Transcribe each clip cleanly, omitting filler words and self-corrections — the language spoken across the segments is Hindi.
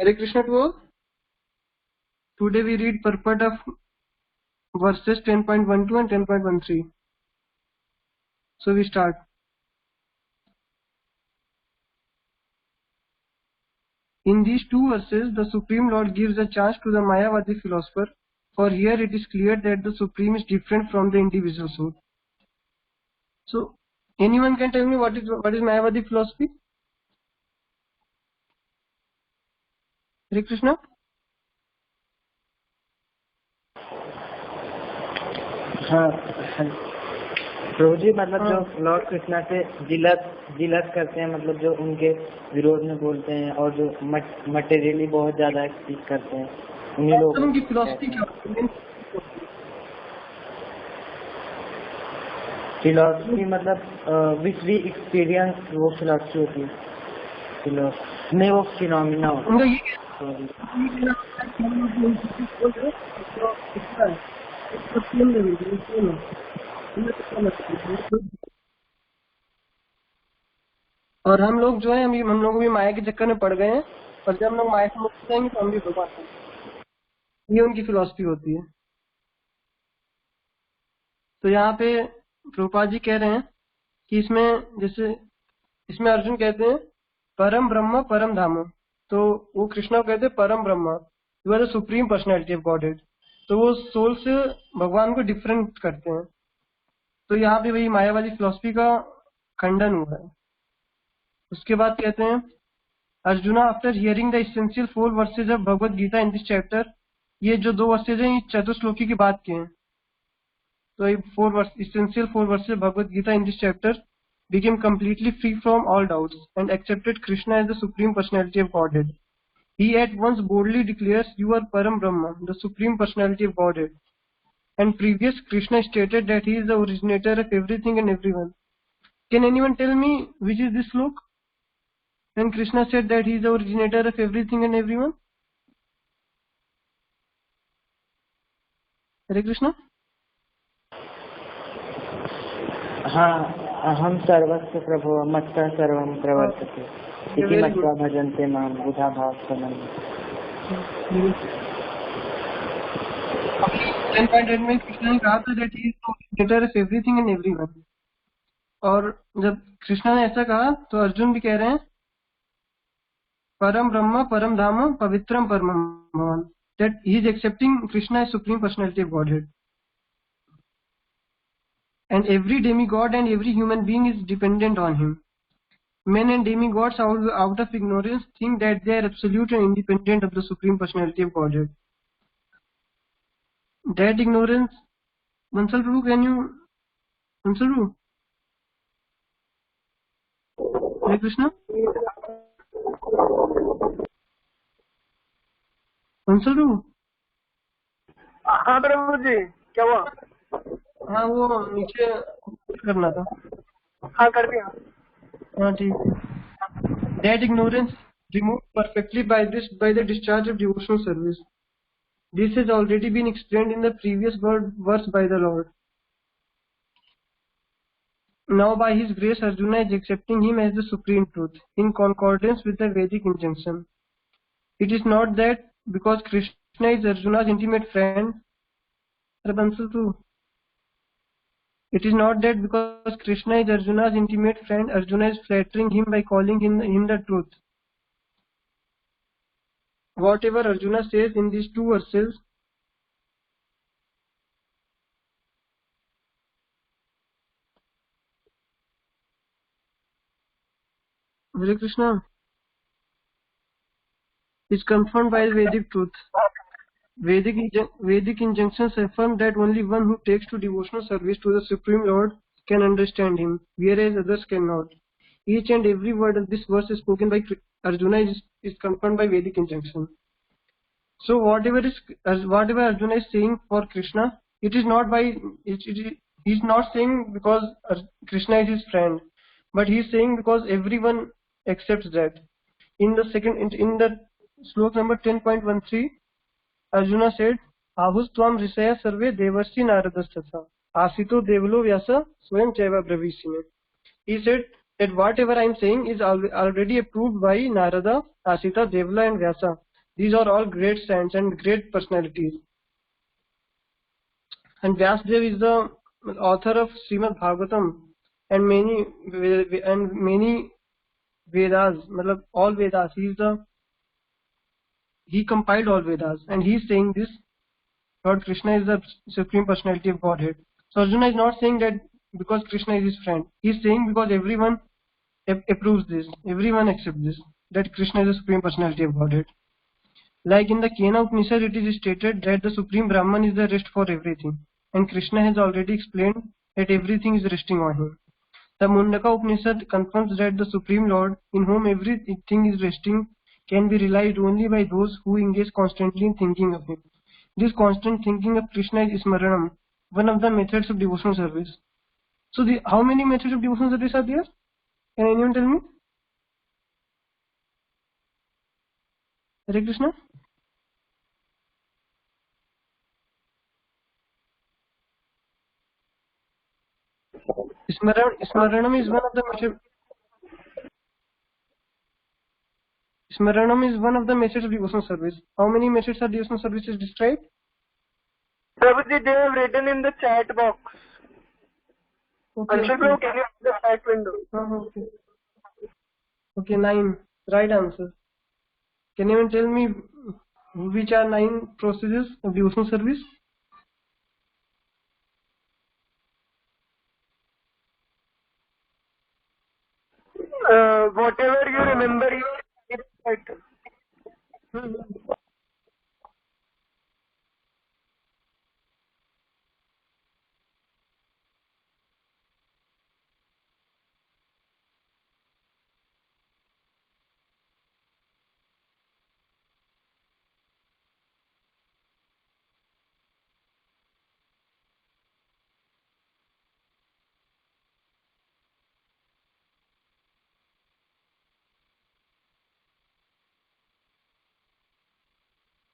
Hare Krishna to all. Today we read purport of verses 10.12 and 10.13. So we start. In these two verses, the Supreme Lord gives a chance to the Mayavadi philosopher, for here it is clear that the Supreme is different from the individual soul. So, anyone can tell me what is Mayavadi philosophy? Hare Krishna. हाँ प्रभु जी, मतलब जो लॉर्ड कृष्णा से जिलस करते हैं, मतलब जो उनके विरोध में बोलते हैं और जो मटेरियली बहुत ज्यादा एक्सप्रेस करते हैं, उन्हीं लोगों की फिलॉसफी क्या? फिलॉसफी मतलब विच वी एक्सपीरियंस, वो फिलॉसफी होती है। फिलॉसफी नहीं, वो फिनोमिना होता है। और हम लोग जो है हम लोग भी माया के चक्कर में पड़ गए हैं, और जब हम लोग माया से मुक्त जाएंगे तो हम भी भगवान हैं। ये उनकी फिलॉसफी होती है। तो यहाँ पे प्रभुपाद जी कह रहे हैं कि इसमें अर्जुन कहते हैं परम ब्रह्म परम धाम, तो वो कृष्णा कहते हैं परम ब्रह्म, you are the supreme personality of godhead. तो वो सोल से भगवान को डिफरेंट करते हैं। तो यहाँ पे वही मायावादी फिलॉसफी का खंडन हुआ है। उसके बाद कहते हैं Arjuna, after hearing the essential 4 verses of Bhagavad Gita in this chapter, ये जो 2 वर्सेज हैं ये चतुश्लोकी की बात के हैं। तो ये essential 4 verses of Bhagavad Gita in this chapter became completely free from all doubts and accepted Krishna as the Supreme Personality of Godhead. He at once boldly declares, "You are Param Brahma, the Supreme Personality of Godhead." And previous Krishna stated that he is the originator of everything and everyone. Can anyone tell me which is this slok? When Krishna said that he is the originator of everything and everyone? Hare Krishna. हाँ, हम सर्वस्य प्रभो मत्तः सर्वं प्रवर्तते इति मत्वा भजन्ते मां बुधा भाव समन्वित। 10.8 में कृष्ण ने कहा था that he is the originator of everything and everyone. और जब कृष्ण ने ऐसा कहा तो अर्जुन भी कह रहे हैं परम ब्रह्म परम धाम पवित्रम परम भगवान, that he is accepting Krishna as Supreme Personality of Godhead. And every demigod and every human being is dependent on him. Men and demigods out of ignorance think that they are absolute and independent of the Supreme Personality of Godhead. That ignorance, Bansal Prabhu, can you, Bansal Prabhu? Hare Krishna? Bansal Prabhu? हाँ प्रभु जी, क्या हुआ? हाँ वो नीचे करना था। हाँ कर दिया। हाँ ठीक। That ignorance removed perfectly by the discharge of devotional service. This has already been explained in the previous verse by the Lord. Now by his grace Arjuna is accepting him as the supreme truth in concordance with the Vedic injunction. It is not that because Krishna is Arjuna's intimate friend, it is not that because Krishna is Arjuna's intimate friend, Arjuna is flattering him by calling him the truth. Whatever Arjuna says in these 2 verses Hare Krishna is confirmed by Vedic truth. Vedic injunctions affirm that only one who takes to devotional service to the Supreme Lord can understand him, whereas others cannot. Each and every word of this verse is spoken by Arjuna is confirmed by Vedic injunction. So whatever Arjuna is saying for Krishna, it is not by he is not saying because Krishna is his friend, but he is saying because everyone accepts that. In the slok number 10.13, Arjuna said, "Ahus tvam risaya sarve devarsi naradasthatha asito devalo vyasa swayam chaiva bravisine." He said that whatever I am saying is already approved by Narada, Asita, Devala and Vyasa. These are all great saints and great personalities. And Vyasdev is the author of Srimad Bhagavatam and many Vedas, all Vedas. He compiled all Vedas, and he is saying this: Lord Krishna is the Supreme Personality of Godhead. So Arjuna is not saying that because Krishna is his friend. He is saying because everyone approves this, everyone accepts this, that Krishna is the Supreme Personality of Godhead. Like in the Kena Upanishad, it is stated that the Supreme Brahman is the rest for everything, and Krishna has already explained that everything is resting on him. The Mundaka Upanishad confirms that the Supreme Lord, in whom everything is resting, can be realized only by those who engage constantly in thinking of him. This constant thinking of Krishna is Smaranam, one of the methods of devotional service. So how many methods of devotional service are there? Can anyone tell me? Hare Krishna? Smaranam is one of the methods. Smaranam is one of the methods of devotional service. How many methods of devotional service is described? Prabhuji, they have written in the chat box. Okay. Anshu Prabhu, can you open the chat window? Okay. Okay, 9. Right answer. Can you even tell me which are 9 procedures of devotional service? Whatever you remember, you keep it.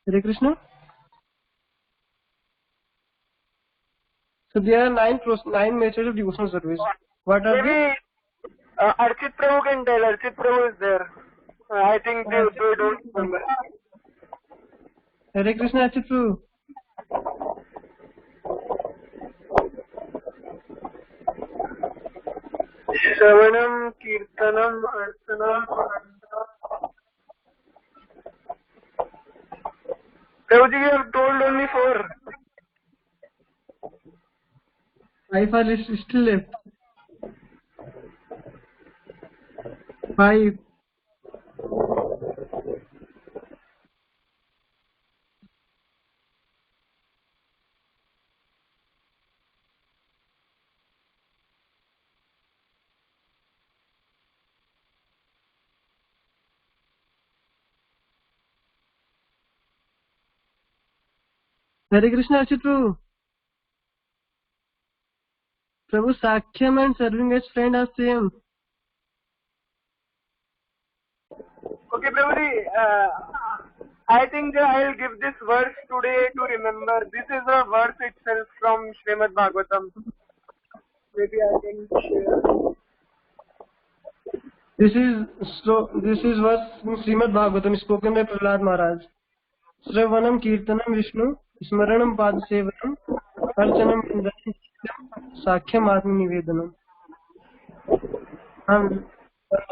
Hare Krishna. So there are 9 methods of devotional service. What are they? Maybe Archit Prabhu can tell. Archit Prabhu is there. I think they don't remember. Hare Krishna, Archit Prabhu. Shravanam, Kirtanam, Arsanam. Prabhuji, you have told only 4. 5 are still left. 5. Hare Krishna, Archit Prabhu. Prabhu, Sakhyam and serving as friend are same. Okay, Prabhuji, I think I will give this verse today to remember. This is a verse itself from Srimad Bhagavatam. Maybe I can share. This is verse in Srimad Bhagavatam spoken by Prahlad Maharaj. Sravanam Kirtanam Vishnu, Smaranam Padasevanam, Archanam Indanam, Sakhyam Atma Nivedanam.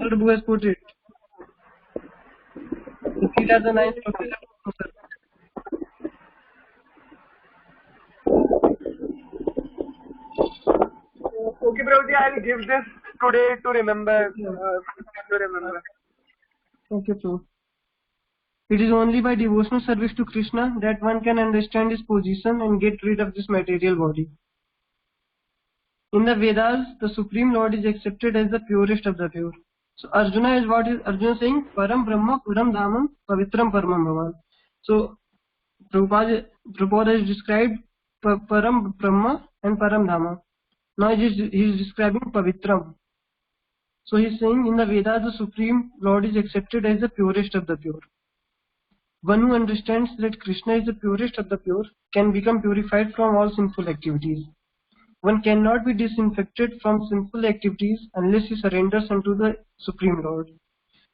Prabhu has put it. These are the 9 procedures. Okay, Prabhuji, I will give this today to remember. Okay, Prabhu. It is only by devotional service to Krishna that one can understand his position and get rid of this material body. In the Vedas, the Supreme Lord is accepted as the purest of the pure. So Arjuna is what is Arjuna saying? Param Brahma, Param Dhamam, Pavitram Paramam Bhavan. So Prabhupada has described Param Brahma and Param Dhama. Now he is describing Pavitram. So he is saying in the Vedas the Supreme Lord is accepted as the purest of the pure. One who understands that Krishna is the purest of the pure can become purified from all sinful activities. One cannot be disinfected from sinful activities unless he surrenders unto the Supreme Lord.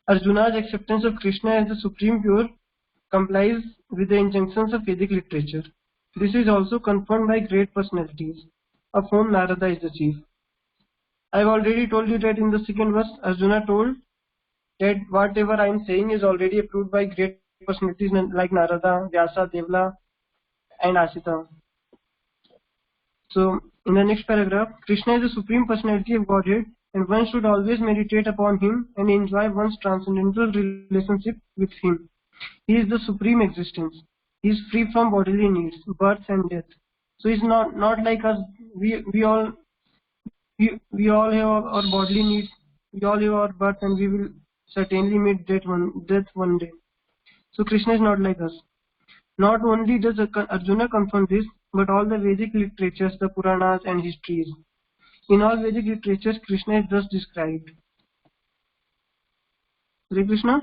Arjuna's acceptance of Krishna as the Supreme Pure complies with the injunctions of Vedic literature. This is also confirmed by great personalities, of whom Narada is the chief. I have already told you that in the second verse, Arjuna told that whatever I am saying is already approved by great personalities like Narada, Vyasa, Devla, and Asita. So, in the next paragraph, Krishna is the supreme personality of Godhead, and one should always meditate upon him and enjoy one's transcendental relationship with him. He is the supreme existence. He is free from bodily needs, birth and death. So he's not like us. We all have our bodily needs. We all have our birth, and we will certainly meet death one day. So Krishna is not like us. Not only does Arjuna confirm this, but all the Vedic literatures, the Puranas and histories. In all Vedic literatures, Krishna is thus described. Hare Krishna?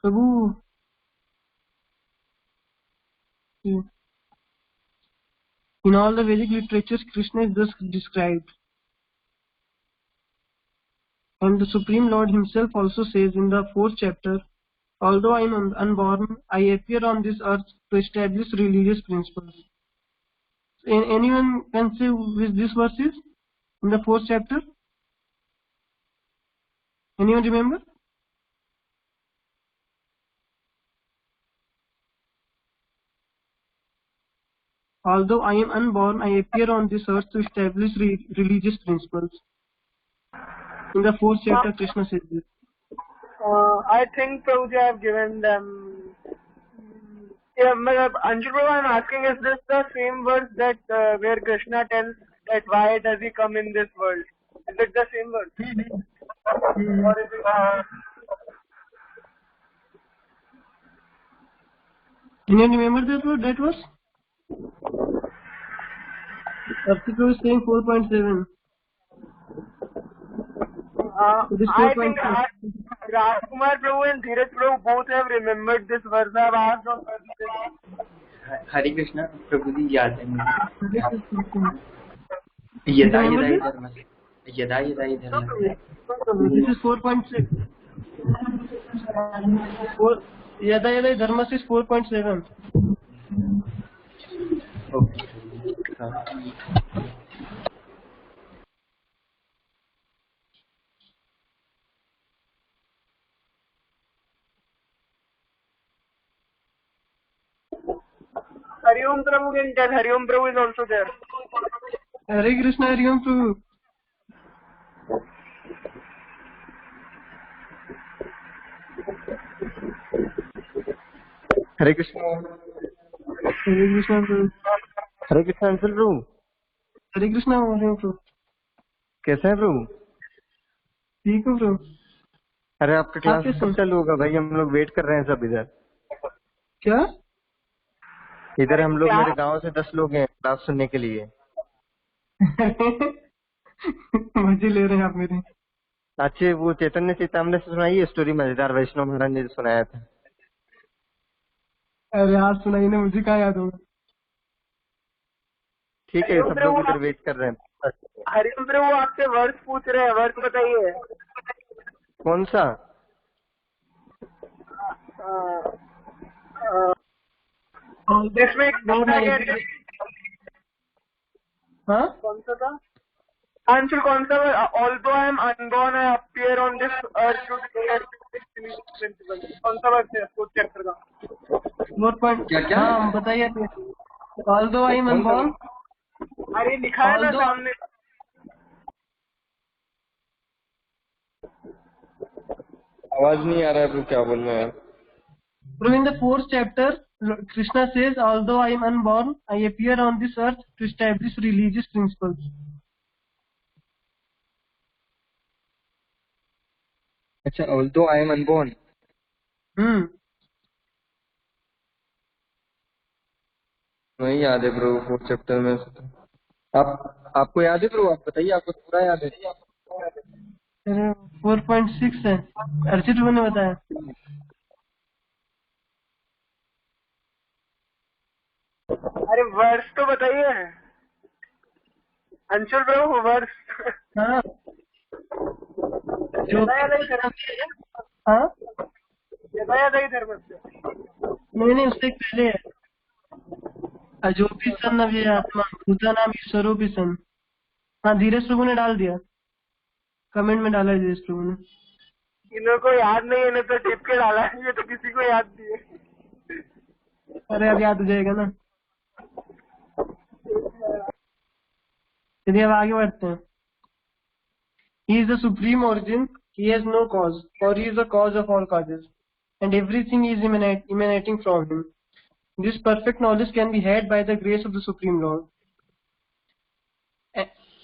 Prabhu? In all the Vedic literatures, Krishna is thus described. And the Supreme Lord himself also says in the 4th chapter, although I am unborn, I appear on this earth to establish religious principles. Anyone can say which this verse is in the 4th chapter? Anyone remember? Although I am unborn, I appear on this earth to establish religious principles. In the 4th chapter, Krishna says this. I think Prabhuji I have given them. Yeah, Anshul Prabhu, I'm asking, is this the same verse that where Krishna tells that why does he come in this world? Is it the same verse? Or is it? Can you remember that verse? Article is saying 4.7. I think Rajkumar Prabhu and Dheeraj Prabhu both have remembered this verse. I have asked on Hare Krishna, Prabhu ji याद है मुझे. यदा यदा धर्म यदा यदा धर्म. This is 4.6. Yada yada dharma is 4.7. Okay. Hari Om Prabhu can tell. Hari Om Prabhu is also there. Hare Krishna, Hari Om Prabhu. Hare Krishna. Hare Krishna Prabhu. Hare Krishna Anshul Prabhu. Hare Krishna, Hare Om Prabhu. कैसे हैं प्रभु? ठीक हो प्रभु. अरे आपका क्लास कब चालू होगा भाई? हम लोग वेट कर रहे हैं सब इधर. क्या? इधर हम लोग मेरे गांव से 10 लोग हैं क्लास सुनने के लिए. मजे ले रहे हैं आप मेरे. अच्छे वो चैतन्य चेतामृत से सुनाइए स्टोरी, मजेदार वैष्णव महाराज ने सुनाया था. अरे यार सुनाई ना, मुझे कहाँ याद होगा. ठीक है, सब लोग इधर वेट कर रहे हैं. हरि ओम प्रभु आपसे वर्ष पूछ रहे हैं, वर्ष बताइए. कौन सा? इसमें हाँ कौन सा था अंशुल? कौन सा? Although I am unborn I appear on this earth to principle. कौन सा वर्ष है 4th चैप्टर का? 4. हाँ बताइए. Although I am unborn. अरे लिखा है ना सामने. आवाज नहीं आ रहा है, क्या बोल रहे हैं? In the 4th chapter, Krishna says, although I am unborn, I appear on this earth to establish religious principles. अच्छा, although I am unborn. नहीं याद है प्रभु 4th चैप्टर में. आपको याद है प्रभु? आप बताइए, आपको पूरा याद है? 4.6 है, अर्चित ने बताया. अरे वर्ष तो बताइए अंशुल प्रभु, वर्ष. हाँ हाँ दयादायी धर्मस्य। नहीं, उससे पहले है अजोपि सन अव्ययात्मा भूतानाम ईश्वरोपि सन। हाँ, धीरज प्रभु ने डाल दिया, कमेंट में डाला है धीरज प्रभु ने। इन लोगों को याद नहीं है ना, तो टिप के डाला है, ये तो किसी को याद नहीं है। अरे अब याद हो जाएगा ना। चलिए अब आगे बढ़ते हैं। He is the supreme origin, he has no cause, for he is the cause of all causes, and everything is emanating from him. This perfect knowledge can be had by the grace of the Supreme Lord.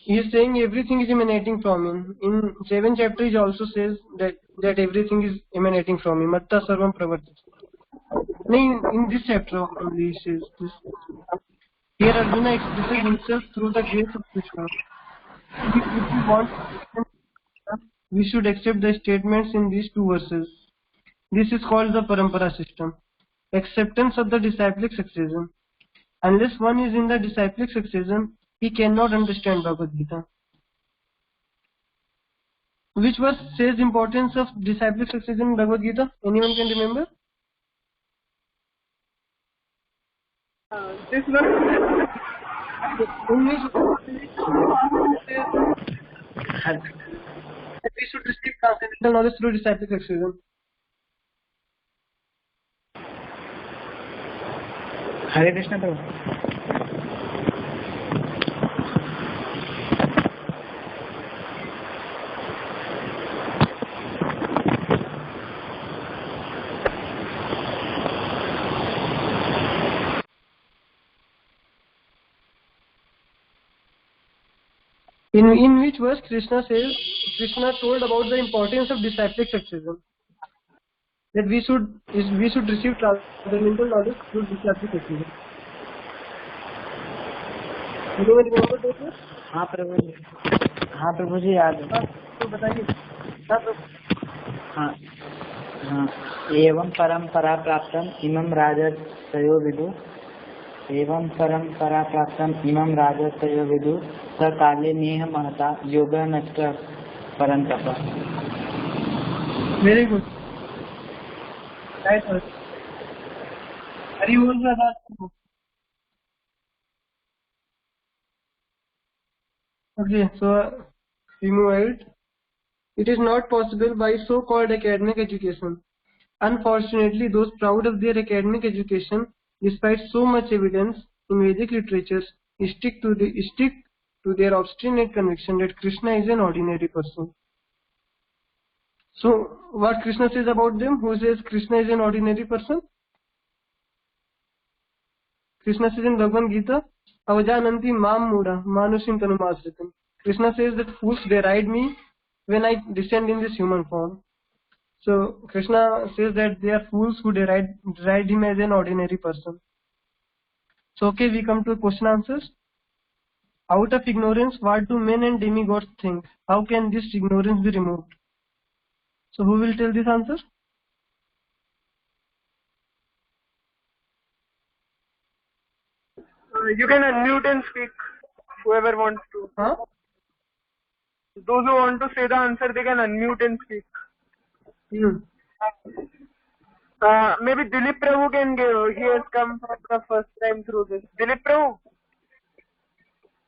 He is saying everything is emanating from him. In 7th chapter he also says that everything is emanating from him. Matta sarvam pravartati. In this chapter only he says this. Here Arjuna expresses himself through the grace of Krishna. If we want, we should accept the statements in these two verses. This is called the Parampara system. Acceptance of the disciplic succession. Unless one is in the disciplic succession, he cannot understand Bhagavad Gita. Which verse says importance of disciplic succession in Bhagavad Gita? Anyone can remember? This one. In which we should receive transcendental knowledge through disciplic succession. Hare Krishna Prabhu. In which verse Krishna told about the importance of disciplic succession, that we should receive transcendental knowledge through disciplic succession. Anyone remember those words? हाँ प्रभु जी याद है। तो बताइए। हाँ एवं परंपरा प्राप्तम इमं राजर्षयो विदु। एवं परंपरा प्राप्तम इमं राजर्षयो विदु स काले नेह महता योग नष्ट परंतप। Very good. राइट। हरि बोल रहा था। Okay, so we move ahead. It is not possible by so-called academic education. Unfortunately, those proud of their academic education, despite so much evidence in Vedic literatures, stick to their obstinate conviction that Krishna is an ordinary person. So, what Krishna says about them? Who says Krishna is an ordinary person? Krishna says in Bhagavad Gita, Avajananti mam muda manusim tanumasritam. Krishna says that fools deride me when I descend in this human form. So Krishna says that they are fools who deride him as an ordinary person. So okay, we come to question answers. Out of ignorance, what do men and demigods think? How can this ignorance be removed? So who will tell this answer? You can unmute and speak, whoever wants to. Huh? Those who want to say the answer, they can unmute and speak. Maybe Dilip Prabhu can give. He has come for the first time through this. Dilip Prabhu?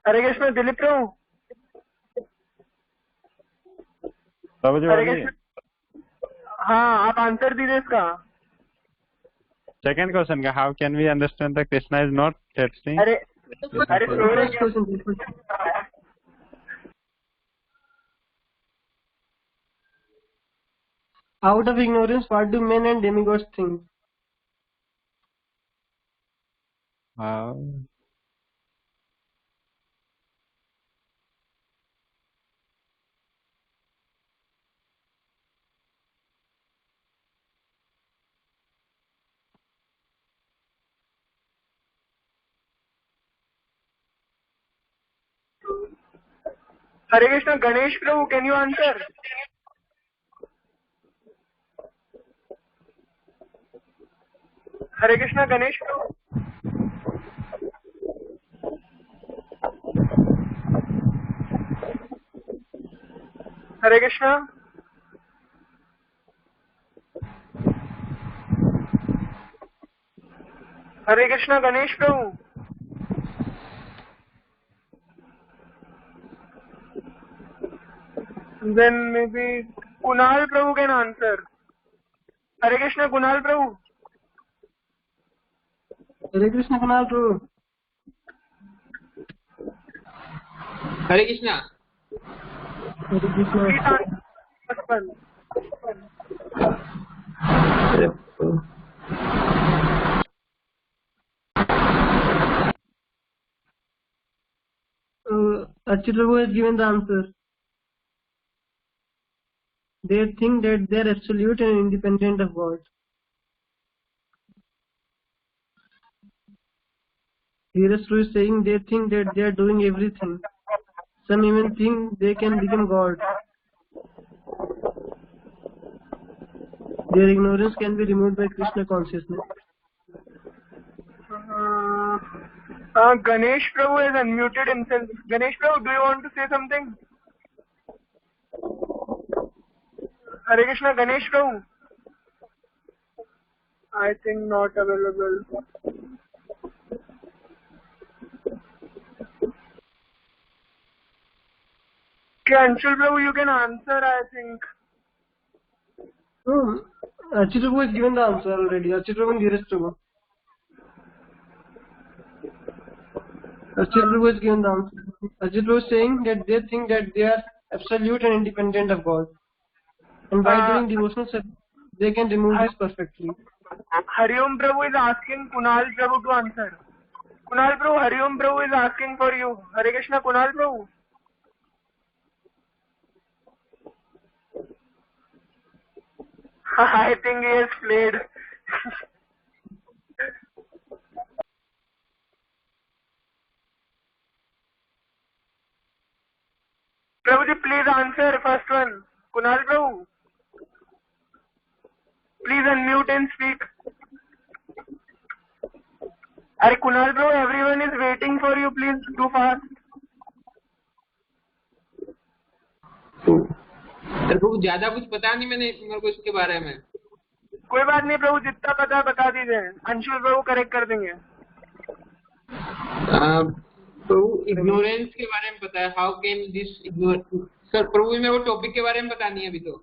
Hare Krishna, Dilip Prabhu? Hare Krishna. हाँ, आप आंसर दीजिए इसका। सेकंड क्वेश्चन का, how can we understand that Krishna is not testing? अरे out of ignorance, what do men and demigods think? Hare Krishna, Ganesh Prabhu, can you answer? Hare Krishna, Ganesh Prabhu. Hare Krishna. Hare Krishna, Ganesh Prabhu. Then maybe Kunal Prabhu can answer. Hare Krishna, Kunal Prabhu. Hare Krishna, Kunal Prabhu. Hare Krishna. Hare Krishna. Please answer first one. Archit Prabhu has given the answer. They think that they are absolute and independent of God. Dheeraj Prabhu is saying they think that they are doing everything. Some even think they can become God. Their ignorance can be removed by Krishna consciousness. Ganesh Prabhu has unmuted himself. Ganesh Prabhu, do you want to say something? Hare Krishna, Ganesh Prabhu. I think not available. Okay, Anshul Prabhu, you can answer, I think. Archit Prabhu has given the answer already. Archit Prabhu and Dheeraj Prabhu. Archit Prabhu has given the answer. Archit Prabhu is saying that they think that they are absolute and independent of God. And by doing devotional service, they can remove this perfectly. Hariom Prabhu is asking Kunal Prabhu to answer. Kunal Prabhu, Hariom Prabhu is asking for you. Hare Krishna, Kunal Prabhu. I think he has played. Prabhuji, please answer first one. Kunal Prabhu. Please unmute and speak. Are Kunal Prabhu, everyone is waiting for you. Please do fast. प्रभु ज्यादा कुछ पता नहीं मेरे को इसके बारे में. कोई बात नहीं प्रभु, जितना पता बता दीजिए. अंशुल प्रभु करेक्ट कर देंगे. प्रभु इग्नोरेंस के बारे में पता है. How can this ignore. Sir प्रभु मेरे को टॉपिक के बारे में पता नहीं है अभी तो.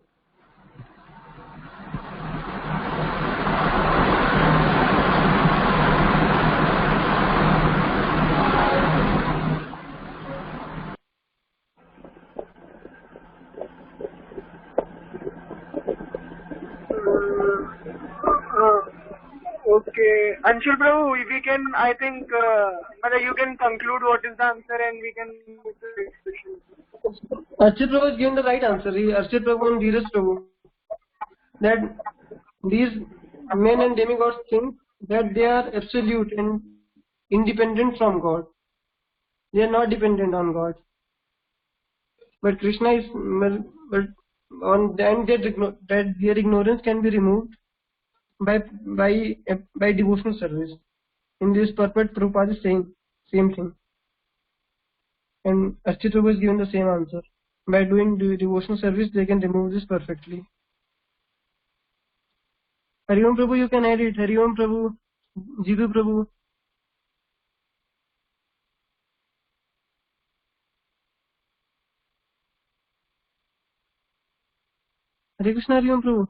Okay, Anshul Prabhu, we can, I think, you can conclude what is the answer and we can move to the next question. Archit Prabhu has given the right answer. Archit Prabhu and Dheeraj Prabhu. That these men and demigods think that they are absolute and independent from God. They are not dependent on God. But Krishna is, but on then that their ignorance can be removed by devotional service. In this purport, Prabhupada is saying same thing. And Archit Prabhu is given the same answer. By doing the devotional service, they can remove this perfectly. Hariom Prabhu, you can add it. Hariom Prabhu, Jidu Prabhu. Hare Krishna, Hariom Prabhu.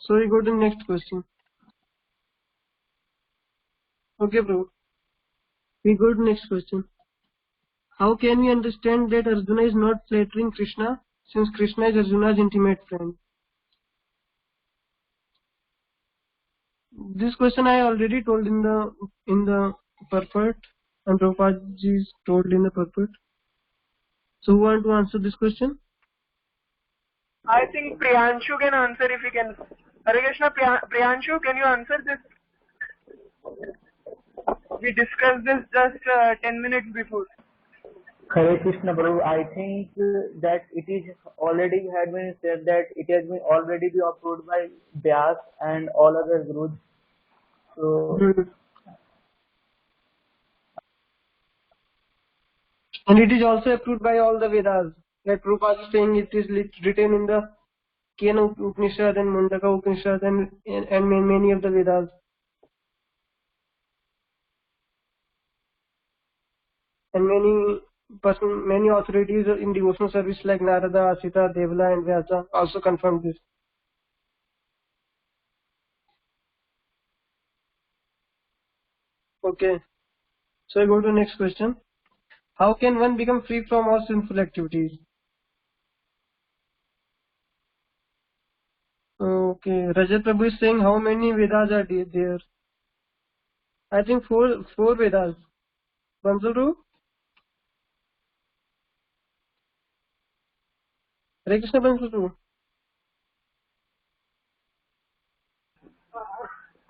So we go to the next question. Okay, Prabhu. We go to the next question. How can we understand that Arjuna is not flattering Krishna, since Krishna is Arjuna's intimate friend? This question I already told in the purport, and Prabhupada is told in the purport. So who want to answer this question? I think Priyanshu can answer if he can. Hare Krishna, Priyanshu, can you answer this? We discussed this just 10 minutes before. Hare Krishna Prabhu, I think that it is already had been said that it has been already been approved by Vyas and all other gurus. So, and it is also approved by all the Vedas. Like Prabhupada is saying, it is written in the Kena Upanishad and Mundaka Upanishad and many of the Vedas. And many authorities in devotional service like Narada, Asita, Devala and Vyasa also confirmed this. Okay, so I go to the next question. How can one become free from all sinful activities? Okay, Rajat Prabhu is saying how many Vedas are there? I think four Vedas. Bansal, Hare Krishna Bansal.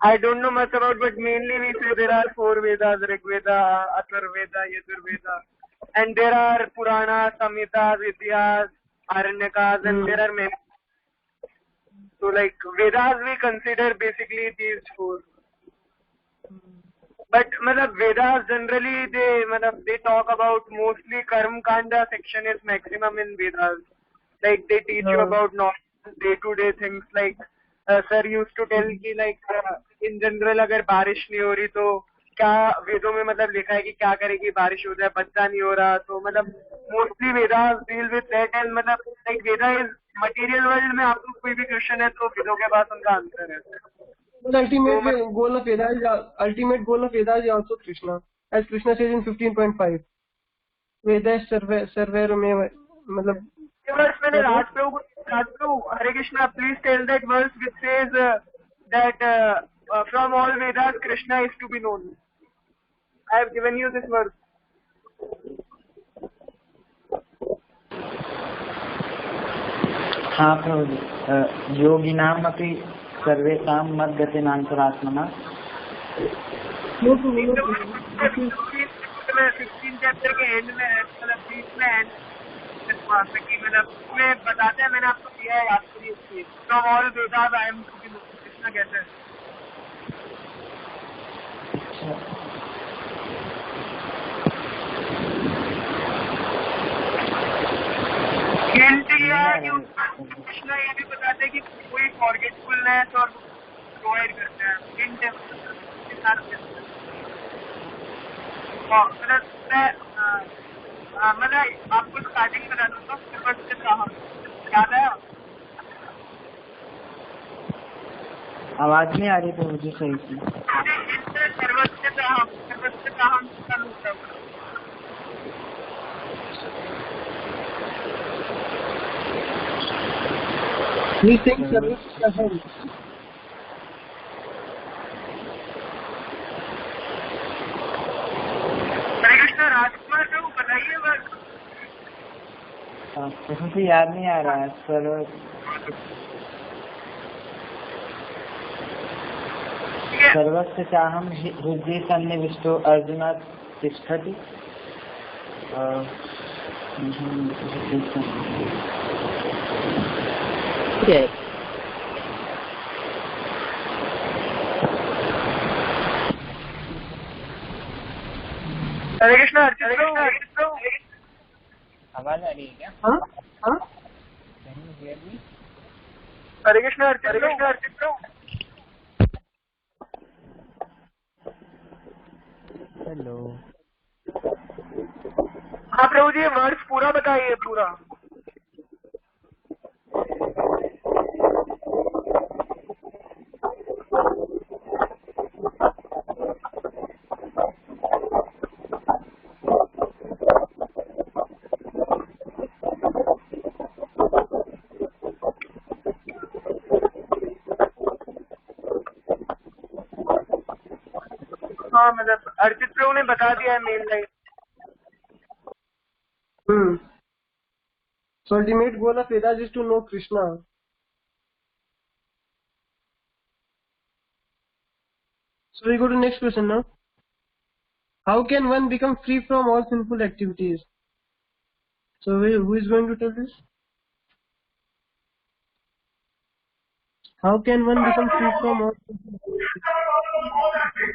I don't know much about, but mainly we say there are 4 Vedas: Rig Veda, Atharvaveda, Yajurveda, and there are Puranas, Samhitas, Ityas, Aranyakas, and there are many. So like Vedas we consider basically these 4. But Vedas generally they talk about mostly Karma Kanda section is maximum in Vedas. Like they teach you about normal day-to-day things. Like sir used to tell कि like in general अगर बारिश नहीं हो रही तो क्या वेदों में लिखा है कि क्या करे कि बारिश हो जाए, बच्चा नहीं हो रहा, तो mostly Vedas deal with that. And like Veda is material world में आपको कोई भी क्वेश्चन है तो वेदों के पास उनका आंसर है. The ultimate goal of Veda is also Krishna, as Krishna says in 15.5. Veda sarvarum verse मैंने Rajprabhu, Hare Krishna, please tell that verse which says that from all Vedas Krishna is to be known. I have given you this verse. हाँ प्रभु जी, योगिनाम अपि सर्वेषां मद्गतिनान्तरात्मना. 15 चैप्टर के एंड में बीच में एंड में बताते हैं, मैंने आपको दिया है, याद करिए. From all Vedas I am Krishna कहते हैं. हिंट ये है कि कृष्णा ये भी बताते हैं कि कोई फॉरगेटफुलनेस और प्रोवाइड करते हैं. हिंट के साथ आपको स्टार्टिंग बता दूंगा. याद है? आवाज नहीं आ रही प्रभु जी सही से. He thinks सर्वस्य राजकुमार को बताइए बस. मुझे याद नहीं आ रहा है सर. सर्वस्य चाहम हृदय सन्निविष्टो अर्जुन तिष्ठति. हरे कृष्णा. आवाज आ रही है क्या? हाँ हरे कृष्णा. हेलो. हाँ प्रभु जी, वर्ड्स पूरा बताइए, पूरा. हाँ अर्चित प्रभु ने बता दिया है main line. So ultimate goal of Vedas is to know Krishna. So we go to next question now. How can one become free from all sinful activities? So who is going to tell this? How can one become free from all sinful activities?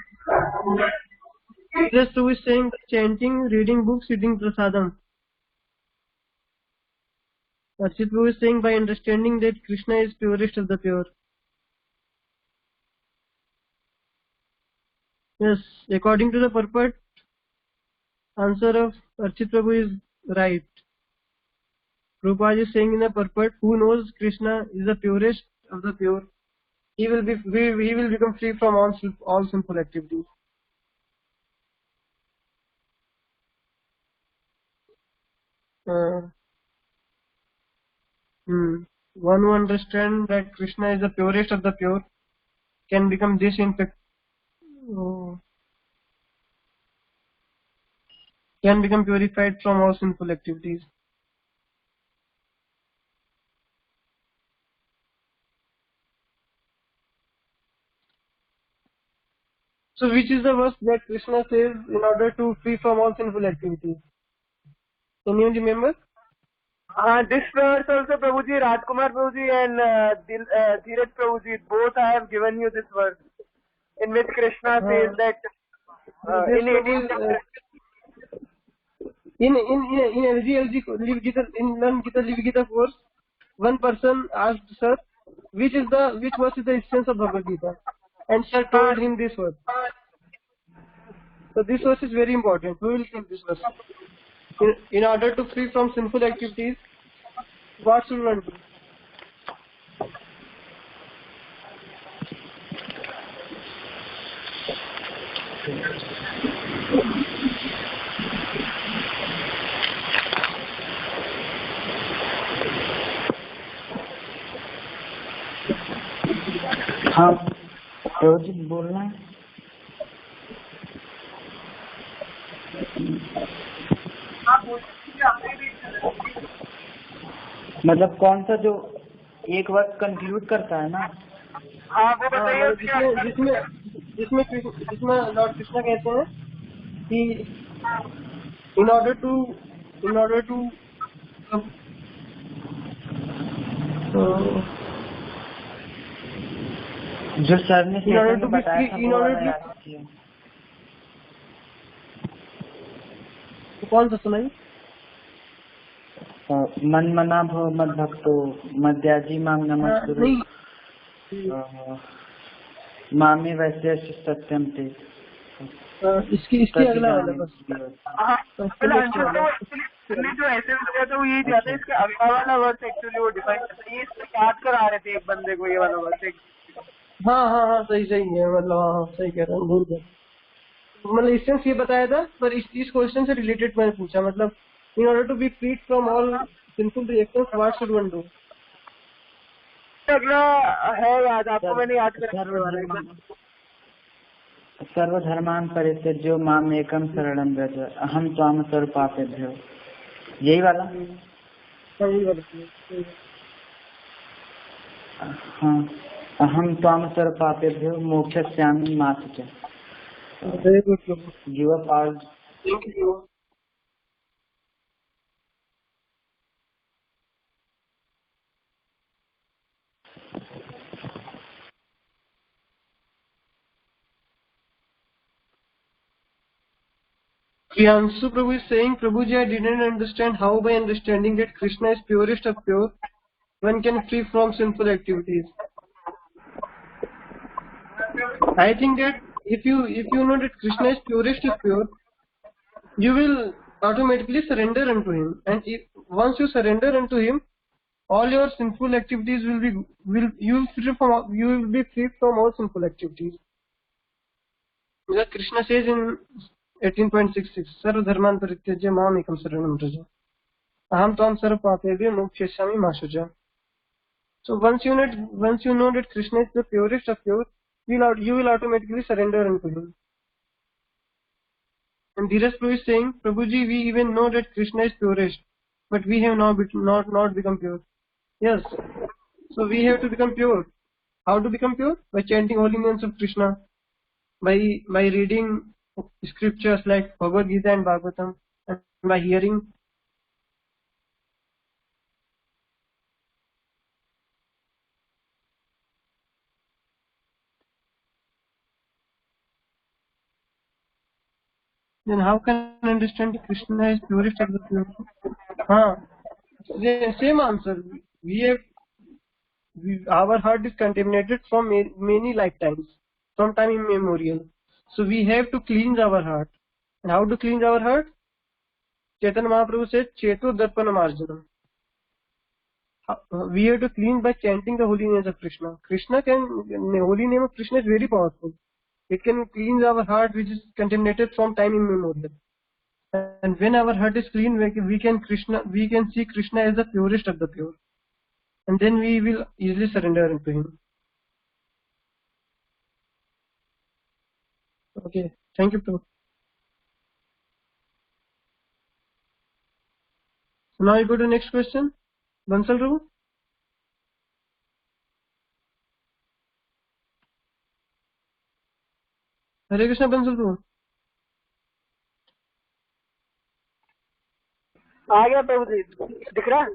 Just who is saying chanting, reading books, eating prasadam. Archit Prabhu is saying by understanding that Krishna is purest of the pure. Yes, according to the purport, answer of Archit Prabhu is right. Prabhupada is saying in the purport, who knows Krishna is the purest of the pure, he will become free from all sinful activities. One who understands that Krishna is the purest of the pure can become can become purified from all sinful activities. So which is the verse that Krishna says in order to free from all sinful activities? Can you remember? This verse also, Prabhuji, Rajkumar Prabhuji and Dheeraj Prabhuji, both I have given you this verse, in which Krishna says that in 18th chapter. In Live Gita course, one person asked Sir, which verse is the essence of Bhagavad Gita, and Sir told him this verse. So this verse is very important. We will take this verse. In order to free from sinful activities, what should one do? हाँ रोजी बोलना है। मतलब कौन सा जो एक वर्ष कंक्लूड करता है ना? हाँ वो बताइए। जिसमें लॉर्ड कृष्णा कहते हैं कि in order to जो सर ने सेशन में बताया था कौन सा सुनाई? मन मना भव मद भक्तो मद्याजी माम नमस्कुरु मामे वैसे सत्यम ते। इसकी अगला वाला बस। जो ऐसे तो वो यही चाहते हैं, इसके अगला वाला वर्ष एक्चुअली वो डिफाइन करते हैं। ये याद करा रहे थे एक बंदे को ये वाला वर्ष। हाँ सही है, मतलब हाँ सही कह रहा हूँ, भूल गया। मतलब इससेंस ये बताया था, पर इस क्वेश्चन से रिलेटेड मैंने पूछा, मतलब in order to be freed from all sinful reactions what should one do? अगला है याद आपको, मैंने याद करा। सर्वधर्मान परित्यज्य माम एकम शरणं व्रज अहम त्वाम सर्वपापेभ्यो, यही वाला। हाँ, अहम त्वाम सर्वपापेभ्यो मोक्षयिष्यामि मा शुचः। Very good, Prabhu. Give up all. Thank you. Priyanshu Prabhu is saying, Prabhuji, I didn't understand how by understanding that Krishna is purest of pure, one can free from sinful activities. I think that if you know that Krishna is purest of pure, you will automatically surrender unto him, and once you surrender unto him, all your sinful activities you will be free from all sinful activities. Because Krishna says in 18.66, Sarva dharman parityajya mam ekam saranam vraja aham tvam sarva papebhyo mokshayishyami ma shucha. So once you know that Krishna is the purest of pure, you will automatically surrender unto him. And Dheeraj Prabhu is saying, Prabhuji, we even know that Krishna is purest, but we have not become pure. Yes. So we have to become pure. How to become pure? By chanting holy names of Krishna, by reading scriptures like Bhagavad Gita and Bhagavatam, and by hearing. Then how can I understand Krishna is purest of the pure? हाँ, Same answer. We have our heart is contaminated from many lifetimes, from time immemorial. So we have to cleanse our heart. And how to cleanse our heart? Chaitanya Mahaprabhu said, Cheto Darpana Marjanam. We have to cleanse by chanting the holy names of Krishna. The holy name of Krishna is very powerful. It can cleanse our heart, which is contaminated from time immemorial. And when our heart is clean, we can see Krishna as the purest of the pure. And then we will easily surrender into him. Okay, thank you, Prabhu. So now you go to the next question. Bansal Prabhu. Hare Krishna Bansal Prabhu. आ गया प्रभु जी, दिख रहा है?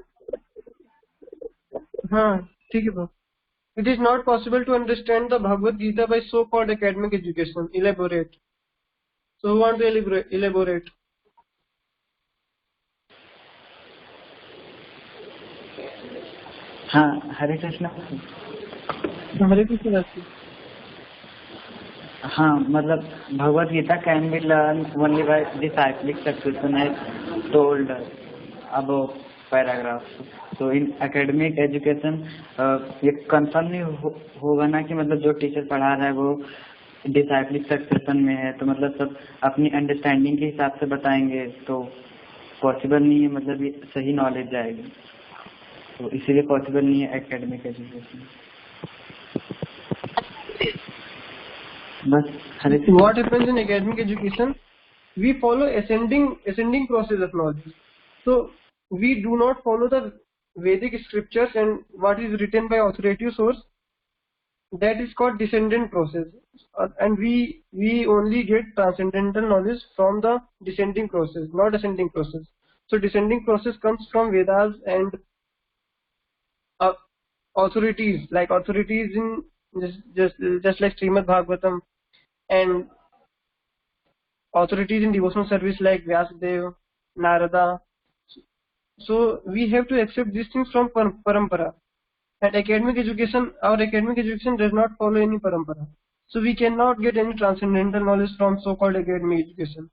हाँ, ठीक है प्रभु. It is not possible to understand the Bhagavad Gita by so-called academic education. Elaborate. So who want to elaborate? हाँ, हरे कृष्ण. हरे कृष्ण. हाँ, मतलब Bhagavad Gita can be learn only by disciplic succession as told above paragraph. So in academic education ये कंफर्म नहीं होगा ना कि मतलब जो टीचर पढ़ा रहा है वो डिसाइप्लिक सक्सेशन में है, तो मतलब सब अपनी अंडरस्टैंडिंग के हिसाब से बताएंगे तो पॉसिबल नहीं है, मतलब ये सही नॉलेज जाएगी, तो इसीलिए पॉसिबल नहीं है academic education. What happens in academic education? We follow ascending process of knowledge. So we do not follow the Vedic scriptures and what is written by authoritative source. That is called descendant process, and we only get transcendental knowledge from the descending process, not ascending process. So descending process comes from Vedas and authorities in just like Srimad Bhagavatam, and authorities in devotional service like Vyasadeva, Narada. So we have to accept these things from parampara. And academic education, our academic education does not follow any parampara. So we cannot get any transcendental knowledge from so-called academic education.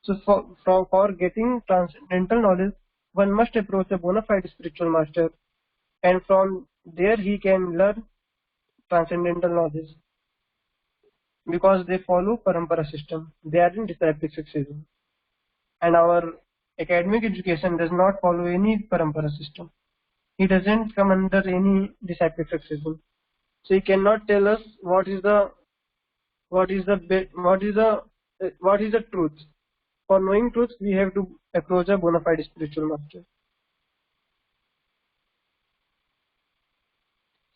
So for getting transcendental knowledge, one must approach a bona fide spiritual master, and from there he can learn transcendental knowledge. Because they follow parampara system, they are in disciplic succession, and our academic education does not follow any parampara system. It doesn't come under any disciplic succession. So he cannot tell us what is the truth. For knowing truth, we have to approach a bona fide spiritual master.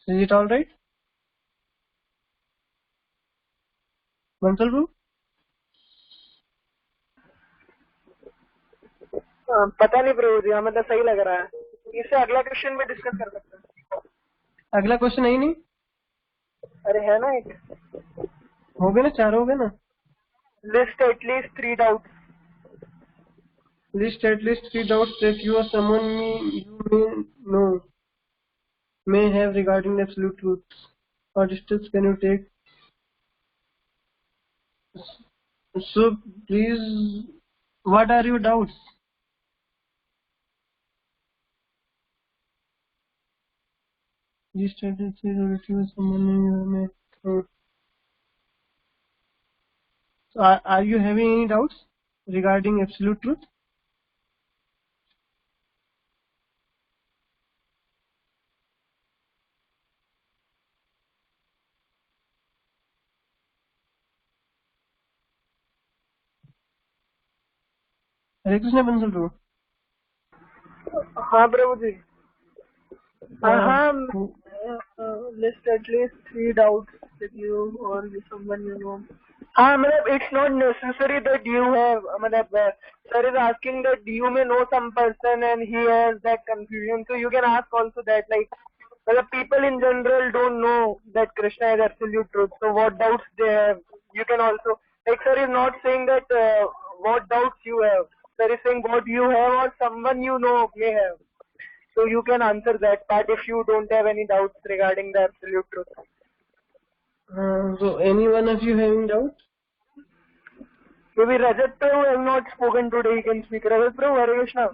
So is it all right? Bansal Bro? पता नहीं प्रभु जी, मतलब सही लग रहा है. इससे अगला क्वेश्चन भी डिस्कस कर सकते हैं. अगला क्वेश्चन है नहीं? अरे है ना एक. हो गए ना, 4 हो गए ना. List at least 3 doubts. List at least 3 doubts that you or someone you may have regarding the absolute truth. What steps can you take? So please, what are your doubts? List at least 3 doubts that you or someone you may have. So are you having any doubts regarding absolute truth? Hare Krishna Bansal bro. हाँ प्रभु जी. हाँ, list at least 3 doubts that you or someone you know. हाँ, मतलब it's not necessary that you have, मतलब sir is asking that you may know some person and he has that confusion, so you can ask also that, like, well, people in general don't know that Krishna is absolute truth, so what doubts they have, you can also, like, sir is not saying that what doubts you have, sir is saying what you have or someone you know may have. So you can answer that part if you don't have any doubts regarding the absolute truth. So any one of you having doubt? Maybe Rajat Prabhu has not spoken today. He can speak. Rajat Prabhu, Hare Krishna.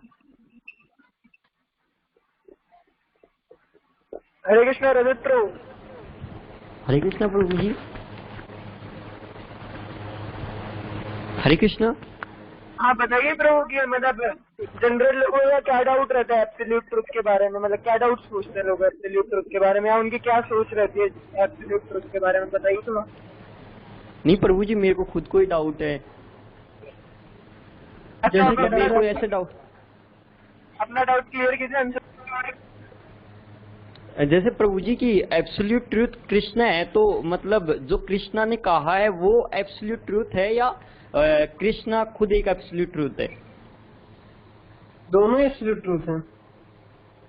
Hare Krishna, Rajat Prabhu. हरे कृष्णा प्रभु जी। हरे कृष्णा। हाँ बताइए प्रभु कि मतलब जनरल लोगों का क्या डाउट रहता है एब्सोल्यूट ट्रुथ के बारे में, मतलब क्या डाउट सोचते हैं लोग एब्सोल्यूट ट्रुथ के बारे में, या उनकी क्या सोच रहती है एब्सोल्यूट ट्रुथ के बारे में, बताइए थोड़ा। नहीं प्रभु जी, मेरे को खुद को ही डाउट है। जैसे कि मेरे को ऐसे डाउट, अपना डाउट क्लियर कीजिए। जैसे प्रभु जी की एब्सोल्यूट ट्रूथ कृष्ण है, तो मतलब जो कृष्णा ने कहा है वो एब्सोल्यूट ट्रूथ है या कृष्णा खुद एक एब्सोल्यूट ट्रूथ है? दोनों एब्सोल्यूट ट्रूथ है।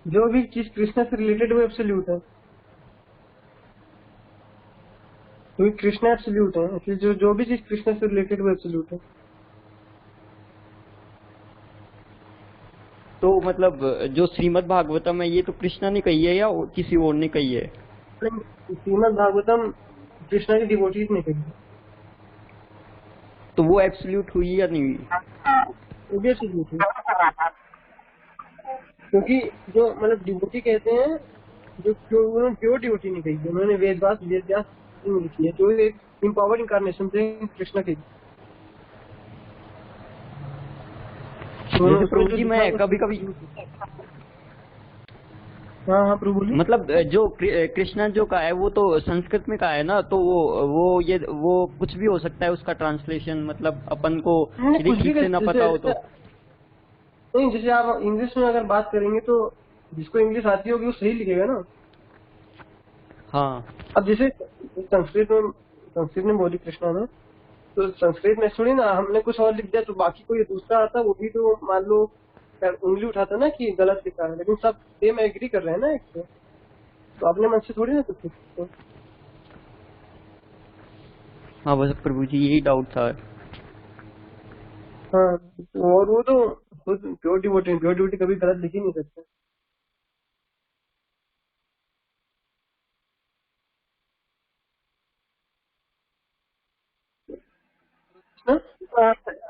जो भी चीज कृष्णा से रिलेटेड वो एब्सोल्यूट है, क्योंकि कृष्णा एब्सोल्यूट है, इसलिए जो भी चीज कृष्णा से रिलेटेड वो एब्सोल्यूट है। तो मतलब जो श्रीमद् भागवतम है ये तो कृष्णा ने कही है या किसी और ने कही है? श्रीमद् भागवतम कृष्णा की डिवोटीज ने कही है। तो वो एब्सोल्यूट हुई या नहीं हुई? क्योंकि जो मतलब डिवोटी कहते हैं, जो उन्होंने प्योर डिवोटी नहीं कही है, उन्होंने वेद व्यास नहीं लिखी है, जो एक इम्पावर्ड इनकारनेशन थे कृष्णा की। प्रभु जी मैं कभी कभी हाँ प्रभु बोलिए। मतलब जो कृष्णा जो का है वो तो संस्कृत में का है ना, तो वो कुछ भी हो सकता है उसका ट्रांसलेशन, मतलब अपन को यदि ठीक से ना पता हो तो। नहीं, जैसे आप इंग्लिश में अगर बात करेंगे तो जिसको इंग्लिश आती होगी वो सही लिखेगा ना। हाँ। अब जैसे संस्कृत में बोली कृष्णा ने, तो संस्कृत में थोड़ी ना हमने कुछ और लिख दिया तो बाकी कोई दूसरा आता वो भी तो मान लो उंगली उठाता ना कि गलत लिखा है, लेकिन सब सेम एग्री कर रहे हैं ना एक से, तो अपने मन से थोड़ी ना कुछ लिखते। हाँ बस प्रभु जी यही डाउट था। हाँ, और वो तो खुद प्योर डिवोटी कभी गलत लिख ही नहीं सकते।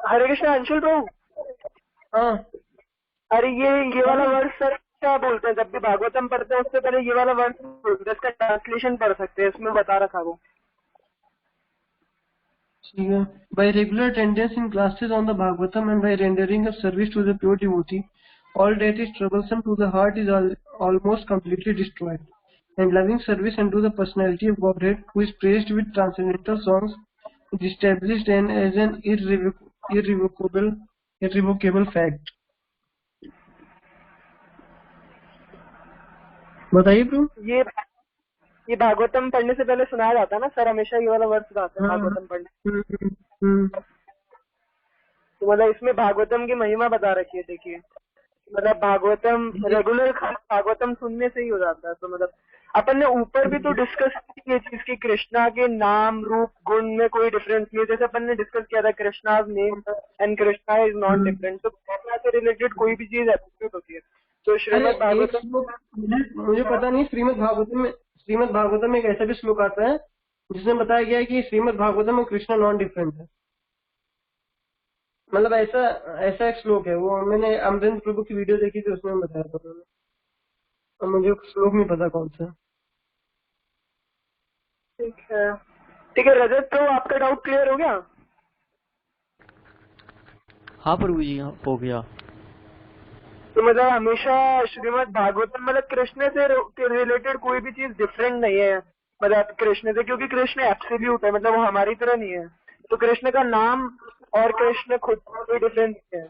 हरे कृष्ण अंशुल प्रभु। हाँ अरे ये वाला वर्ड सर क्या बोलते हैं, जब भी भागवतम पढ़ते हैं उससे पहले ये वाला वर्ड बोलते हैं, इसका ट्रांसलेशन पढ़ सकते हैं, इसमें बता रखा वो। ठीक है। By regular attendance in classes on the Bhagavatam and by rendering of service to the pure devotee, all that is troublesome to the heart is almost completely destroyed, and loving service unto the personality of Godhead, who is praised with transcendental songs, is established and as an irrevocable fact. बताइए ब्रो। ये भागवतम पढ़ने से पहले सुनाया जाता है ना सर, हमेशा ये वाला वर्ड सुनाते हैं भागवतम पढ़ने। तो मतलब इसमें भागवतम की महिमा बता रखी है। देखिए मतलब भागवतम रेगुलर भागवतम सुनने से ही हो जाता है। तो मतलब अपन ने ऊपर भी तो डिस्कस की ये चीज की कृष्णा के नाम रूप गुण में कोई डिफरेंस नहीं है, जैसे अपन ने डिस्कस किया था Krishna name and Krishna is not different. तो कृष्णा से रिलेटेड कोई भी चीज एब्सोल्यूट होती है। तो श्रीमद् भागवतम, मुझे पता नहीं, श्रीमद् भागवतम में एक ऐसा भी श्लोक आता है जिसमें बताया गया है कि श्रीमद् भागवतम और कृष्णा नॉन डिफरेंट है। मतलब ऐसा एक श्लोक है, वो मैंने अमरेंद्र प्रभु की वीडियो देखी थी, उसमें बताया था उन्होंने, और मुझे श्लोक नहीं पता कौन सा। ठीक है रजत, तो आपका डाउट क्लियर हो गया? हाँ प्रभु जी हो गया। तो मतलब हमेशा श्रीमद् भागवतम मतलब कृष्ण से रिलेटेड कोई भी चीज डिफरेंट नहीं है, मतलब कृष्ण से, क्योंकि कृष्ण एब्सोल्यूट है, मतलब वो हमारी तरह नहीं है। तो कृष्ण का नाम और कृष्ण खुद कोई डिफरेंस नहीं है,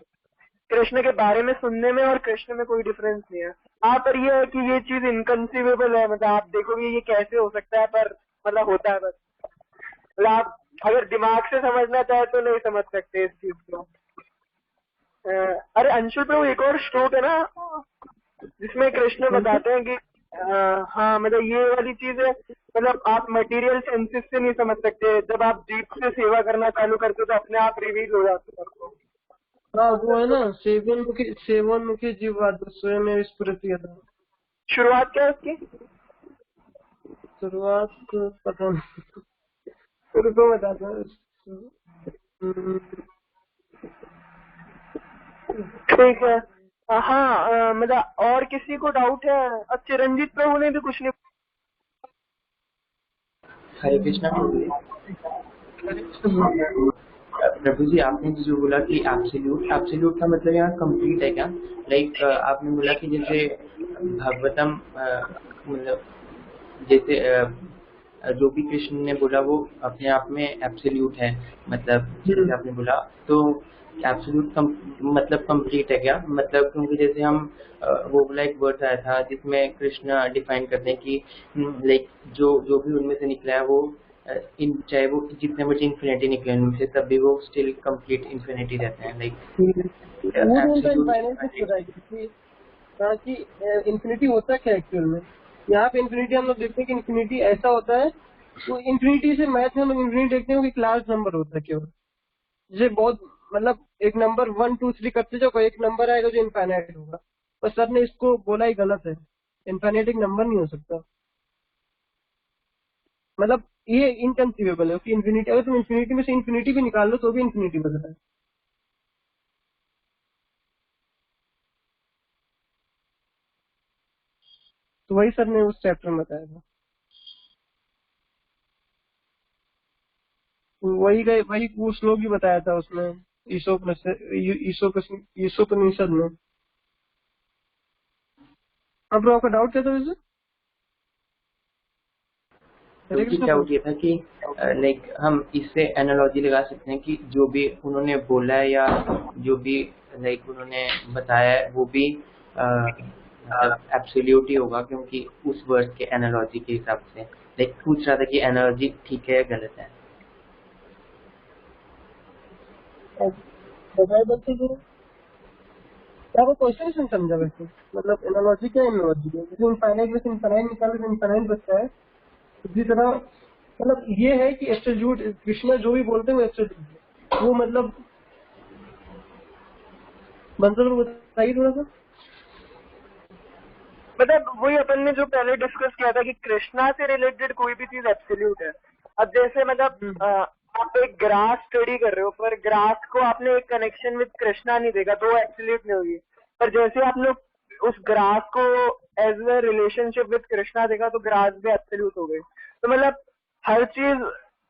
कृष्ण के बारे में सुनने में और कृष्ण में कोई डिफरेंस नहीं है। हाँ पर ये है कि ये चीज इनकंसीवेबल है, मतलब आप देखोगे ये कैसे हो सकता है, पर मतलब होता है बस। मतलब आप अगर दिमाग से समझना चाहे तो नहीं समझ सकते इस चीज को। अरे अंशुल प्रभु एक और श्लोक है ना जिसमें कृष्ण बताते हैं कि हाँ मतलब ये वाली चीज है, मतलब आप मटेरियल सेंसेस से नहीं समझ सकते, जब आप डीप से सेवा करना चालू करते हो तो अपने आप रिवील हो जाते हैं। हाँ वो है ना, सेवन मुखी जीवाद स्वयं स्फुरति यथा। शुरुआत क्या है उसकी? शुरुआत पता नहीं, रुको बताता हूँ। ठीक है। हाँ, मतलब और किसी को डाउट है? चिरंजीत प्रभु ने भी कुछ नहीं। हरे कृष्णा प्रभु जी, आपने जो बोला कि एब्सोल्यूट का मतलब यहाँ कंप्लीट है क्या? लाइक आपने बोला कि जैसे भागवतम मतलब जैसे जो भी कृष्ण ने बोला वो अपने आप में एब्सोल्यूट है, मतलब जैसे आपने बोला तो एब्सोल्यूट मतलब कंप्लीट है क्या? मतलब क्योंकि जैसे हम वो बोला एक वर्ड आया था जिसमें कृष्ण डिफाइन करते हैं कि लाइक जो भी उनमें से निकला है वो चाहे वो जितने बजे इन्फिनिटी निकले उनमें से तब भी वो स्टिल कंप्लीट इन्फिनिटी रहते हैं, लाइक वो तो उनका एब्सोल्यूट। इनफाइनाइट कुछ बताया कि इन्फिनिटी होता क्या एक्चुअल में। यहाँ पे इन्फिनिटी हम लोग देखते हैं कि इन्फिनिटी ऐसा होता है, तो इन्फिनिटी से मैथ में हम लोग इन्फिनिटी देखते हैं कि क्लास नंबर होता है केवल। जैसे बहुत मतलब एक नंबर 1 2 3 करते जाओ, एक नंबर आएगा जो इनफाइनाइट होगा, पर सर ने इसको बोला ही गलत है, इनफाइनाइट एक नंबर नहीं हो सकता। मतलब ये इनकंसीवेबल है कि इन्फिनिटी, अगर तुम इन्फिनिटी में से इन्फिनिटी भी निकाल लो तो भी इन्फिनिटी बन रहा है। तो वही सर ने उस चैप्टर में बताया था। वही वो श्लोक भी बताया था उसमें, ईशोपनिषद में। अब ब्रो आपका डाउट क्या था वैसे? हरे तो कृष्ण डाउट ये था कि लाइक हम इससे एनालॉजी लगा सकते हैं कि जो भी उन्होंने बोला है या जो भी लाइक उन्होंने बताया है वो भी मतलब एब्सोल्यूट ही होगा, क्योंकि उस वर्ड के एनालॉजी के हिसाब से लाइक पूछ रहा था कि एनालॉजी ठीक है या गलत है। बताए बच्चे जरा, क्या वो क्वेश्चन समझा वैसे? मतलब एनालॉजी क्या एनालॉजी है? जैसे इनफाइनाइट में से इनफाइनाइट निकाले तो इनफाइनाइट बचता है, इसी तरह मतलब ये है कि एब्सोल्यूट कृष्णा जो भी बोलते हैं वो एब्सोल्यूट, वो मतलब मंत्र बताइए थोड़ा सा। मतलब वही अपन ने जो पहले डिस्कस किया था कि कृष्णा से रिलेटेड कोई भी चीज एब्सोल्यूट है। अब जैसे मतलब आप एक ग्रास स्टडी कर रहे हो, पर ग्रास को आपने एक कनेक्शन विद कृष्णा नहीं देखा तो वो एब्सोल्यूट नहीं होगी। पर जैसे आपने उस ग्रास को as a relationship with Krishna देखा तो ग्रास भी एब्सोल्यूट हो गई। तो मतलब हर चीज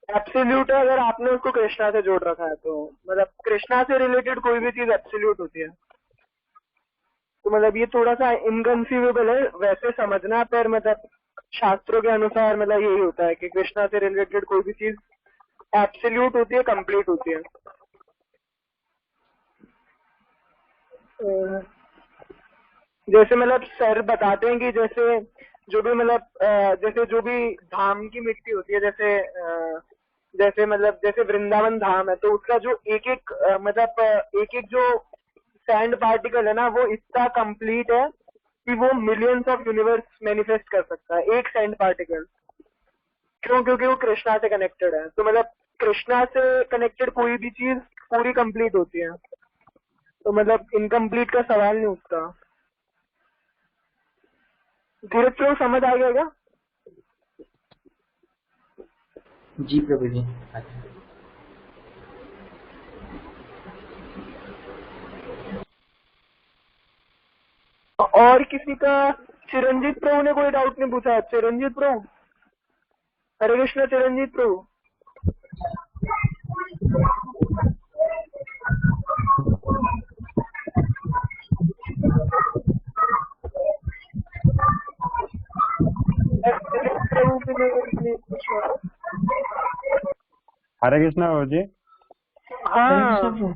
एब्सोल्यूट है अगर आपने उसको कृष्णा से जोड़ रखा है। तो मतलब कृष्णा से रिलेटेड कोई भी चीज एब्सोल्यूट होती है। तो मतलब ये थोड़ा सा इनकंसीवेबल है वैसे समझना, पर मतलब शास्त्रों के अनुसार मतलब यही होता है कि कृष्णा से रिलेटेड कोई भी चीज एब्सोल्यूट होती है, कंप्लीट होती है। जैसे मतलब सर बताते हैं कि जैसे जो भी मतलब जैसे जो भी धाम की मिट्टी होती है, जैसे मतलब जैसे वृंदावन धाम है तो उसका जो एक एक मतलब एक एक जो सैंड पार्टिकल है ना वो इतना कंप्लीट है कि वो मिलियंस ऑफ यूनिवर्स मैनिफेस्ट कर सकता है एक सैंड पार्टिकल। क्यों? क्योंकि वो कृष्णा से कनेक्टेड है। तो मतलब कृष्णा से कनेक्टेड कोई भी चीज पूरी कंप्लीट होती है, तो मतलब इनकम्प्लीट का सवाल नहीं उठता। धीरज प्रभु समझ आ गया क्या? जी प्रभु जी। और किसी का? चिरंजीत प्रभु ने कोई डाउट नहीं पूछा? चिरंजीत प्रभु, हरे कृष्ण चिरंजीत प्रभु। प्रभु भी नहीं पूछा। हरे कृष्णा बाबू जी। हरे कृष्ण हाँ प्रभु।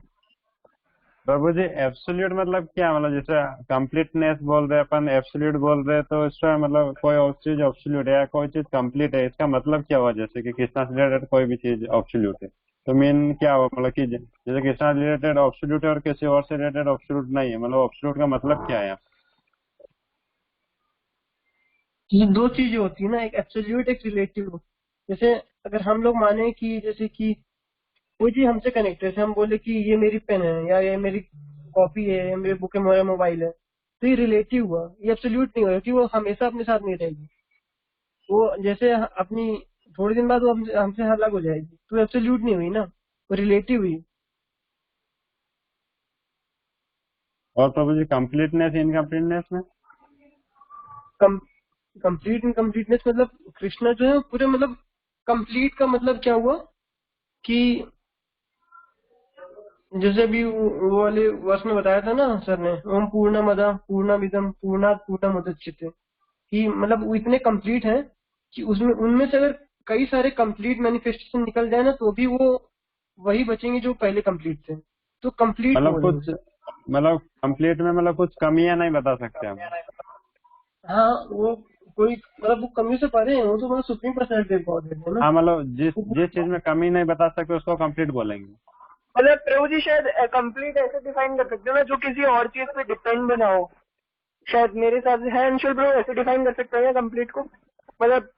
बाबू जी एब्सोल्यूट मतलब क्या, मतलब जैसे कंप्लीटनेस बोल रहे हैं अपन, एब्सोल्यूट बोल रहे हैं, तो इसका मतलब कोई और चीज एब्सोल्यूट है या कोई चीज कंप्लीट है, इसका मतलब क्या हुआ? जैसे कि कृष्णा से रिलेटेड कोई भी चीज एब्सोल्यूट है तो मीन क्या हुआ? मतलब कि जैसे कृष्णा से रिलेटेड एब्सोल्यूट है और किसी और से रिलेटेड एब्सोल्यूट नहीं है, मतलब एब्सोल्यूट का मतलब क्या है? ये दो चीजें होती है ना, एक एब्सोल्यूट एक रिलेटिव। जैसे अगर हम लोग माने कि जैसे कि कोई चीज हमसे कनेक्ट है, जैसे हम बोले कि ये मेरी पेन है या ये मेरी कॉपी है या मेरे बुक है, मेरा मोबाइल है, तो ये रिलेटिव हुआ, ये एब्सोल्यूट नहीं हुआ, क्योंकि वो हमेशा अपने साथ नहीं रहेगी। वो जैसे अपनी थोड़े दिन बाद वो हमसे अलग हो जाएगी, तो एब्सोल्यूट नहीं हुई ना, वो रिलेटिव हुई। और प्रभु जी कंप्लीटनेस इनकम्प्लीटनेस में? कंप्लीट इनकम्प्लीटनेस मतलब कृष्णा जो है पूरे मतलब कंप्लीट का मतलब क्या हुआ कि जैसे अभी वो वाले वर्ष में बताया था ना सर ने, ओम पूर्णमदः पूर्णमिदं पूर्णात् पूर्णमुदच्यते, कि मतलब वो इतने कंप्लीट हैं कि उसमें उनमें से अगर कई सारे कंप्लीट मैनिफेस्टेशन निकल जाए ना तो भी वो वही बचेंगे जो पहले कंप्लीट थे। तो कंप्लीट मतलब कुछ मतलब कंप्लीट में मतलब कुछ कमियां नहीं बता सकते हम? हाँ, वो कोई मतलब वो कमी से परे हैं, वो तो मतलब सुप्रीम पर्सनैलिटी ऑफ गॉड है ना। हाँ मतलब जिस चीज में कमी नहीं बता सकते उसको कंप्लीट बोलेंगे। मतलब प्रभु जी शायद कंप्लीट ऐसे डिफाइन कर सकते हो ना जो किसी और चीज पे डिपेंड ना हो, शायद मेरे हिसाब से है अंशुल प्रभु, ऐसे डिफाइन कर सकते हैं कंप्लीट को, मतलब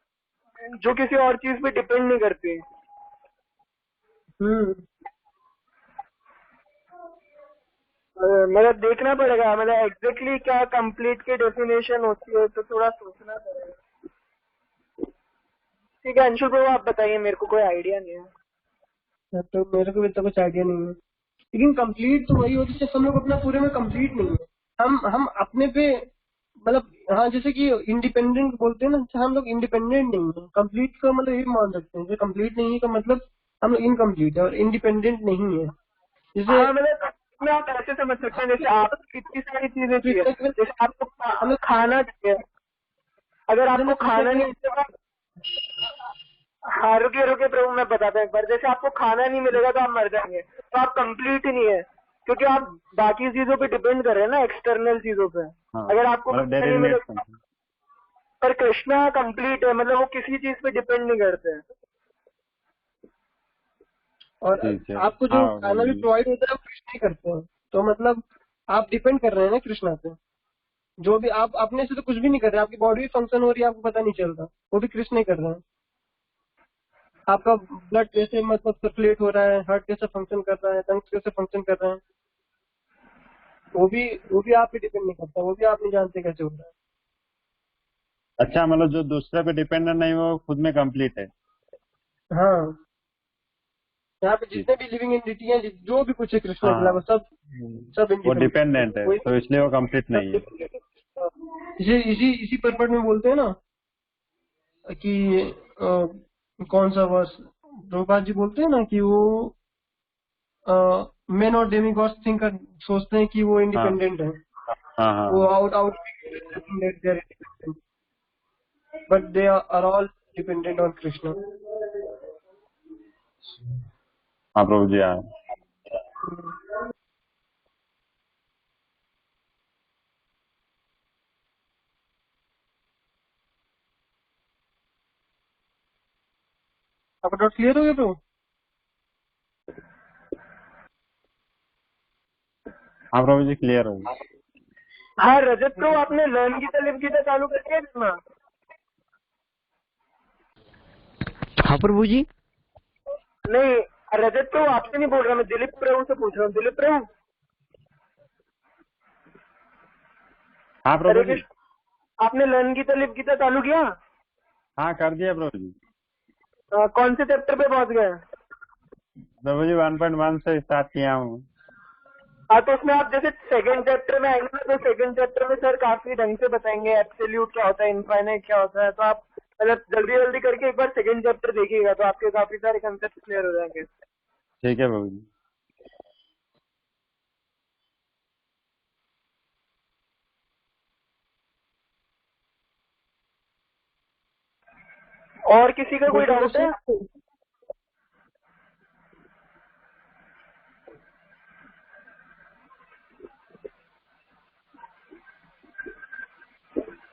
जो किसी और चीज पे डिपेंड नहीं करती। मतलब देखना पड़ेगा, मतलब एग्जैक्टली क्या कंप्लीट की डेफिनेशन होती है, तो थोड़ा सोचना पड़ेगा। ठीक है अंशुल प्रभु आप बताइए, मेरे को कोई आइडिया नहीं है। तो मेरे को भी तो कुछ आइडिया नहीं है, लेकिन कंप्लीट तो वही होती है हम लोग अपना पूरे में कंप्लीट नहीं है, हम अपने पे मतलब हाँ जैसे कि इंडिपेंडेंट बोलते हैं ना, हम लोग इंडिपेंडेंट नहीं है। कंप्लीट का मतलब ये मान सकते हैं, जो कंप्लीट नहीं है का मतलब हम लोग इनकम्प्लीट है और इंडिपेंडेंट नहीं है। जैसे मतलब आप ऐसे समझ सकते हैं, जैसे आप कितनी सारी चीजें चाहिए, जैसे आपको हमें खाना चाहिए, अगर आपको खाना नहीं मिलेगा, हाँ रुकिए प्रभु मैं बताता हूँ एक बार, जैसे आपको खाना नहीं मिलेगा तो आप मर जाएंगे, तो आप कंप्लीट ही नहीं है, क्योंकि आप बाकी चीजों पे डिपेंड कर रहे हैं ना, एक्सटर्नल चीजों पे। हाँ, अगर आपको मतलब नहीं मिलेगा, पर कृष्णा कंप्लीट है, मतलब वो किसी चीज पे डिपेंड नहीं करते हैं। और आपको जो खाना भी प्रोवाइड होता है वो कृष्ण ही करते हैं, तो मतलब आप डिपेंड कर रहे हैं ना कृष्णा पे। जो भी आप अपने से तो कुछ भी नहीं कर रहे, आपकी बॉडी फंक्शन हो रही है आपको पता नहीं चल रहा, वो भी कृष्ण ही कर रहे हैं। आपका ब्लड कैसे मतलब सर्कुलेट हो रहा है, हार्ट कैसे फंक्शन कर रहा है, लंग्स कैसे फंक्शन कर रहे हैं, वो भी आप पे डिपेंड नहीं करता, वो भी आप नहीं जानते कैसे हो रहा है। अच्छा मतलब जो दूसरे पे डिपेंडेंट नहीं वो खुद में कंप्लीट है। हाँ, यहाँ पे जितने भी लिविंग एंटिटी हैं, जो भी कुछ है कृष्ण के अलावा सब वो डिपेंडेंट है, तो इसलिए वो कंप्लीट नहीं है। इसी पर्पट में बोलते हैं ना कि कौन सा वर्ष प्रभुपाद जी बोलते हैं ना कि वो मेन और डेमिगॉड्स थिंक सोचते हैं कि वो इंडिपेंडेंट है, वो out but they are all dependent on Krishna. हाँ प्रभु जी हाँ। आपका डाउट क्लियर हो गया प्रभु? हाँ प्रभु जी क्लियर हो गया। हाँ रजत प्रभु आपने लर्न गीता लिव गीता चालू कर दिया ना? हाँ प्रभु जी। नहीं रजत प्रभु आपसे नहीं बोल रहा, मैं दिलीप प्रभु से पूछ रहा हूँ। दिलीप प्रभु हाँ प्रभु जी। आपने लर्न गीता लिव गीता चालू किया? हाँ कर दिया प्रभु जी। कौन से चैप्टर पे पहुंच गए? प्रभु जी 1.1 से स्टार्ट किया हूँ। हाँ तो उसमें आप जैसे सेकंड चैप्टर में आएंगे तो सेकंड चैप्टर में सर काफी ढंग से बताएंगे एब्सोल्यूट क्या होता है, इनफाइनाइट क्या होता है, तो आप मतलब जल्दी जल्दी करके एक बार सेकंड चैप्टर देखिएगा तो आपके काफी सारे कंसेप्ट क्लियर हो जाएंगे। ठीक है प्रभु जी। और किसी का कोई डाउट है?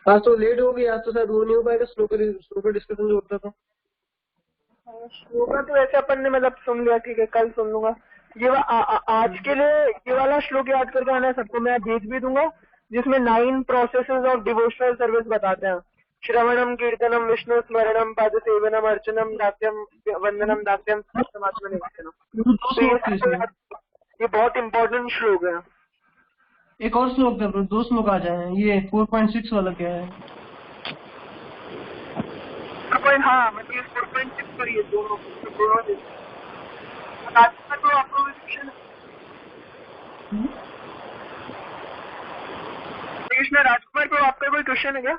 आज तो लेट हो गई, आज तो शायद वो नहीं हो पाएगा स्लो का डिस्कशन जो होता था। श्लोक तो वैसे अपन ने मतलब सुन लिया, ठीक है कल सुन लूंगा। ये आज के लिए ये वाला श्लोक याद करके आना है सबको, मैं भेज भी दूंगा, जिसमें 9 प्रोसेसेस ऑफ डिवोशनल सर्विस बताते हैं। श्रवणम कीर्तनम विष्णु स्मरणम पाद सेवनम अर्चनम दास्यम वंदनम दास्यम परमात्मा निवेदनम। तो ये बहुत इंपॉर्टेंट श्लोक है। एक और श्लोक था ब्रो, 2 श्लोक आ जाए। ये 4.6 वाला क्या है? हाँ मतलब 4.6 पर ये दोनों तो आपको कृष्ण राजकुमार को आपका कोई क्वेश्चन है क्या?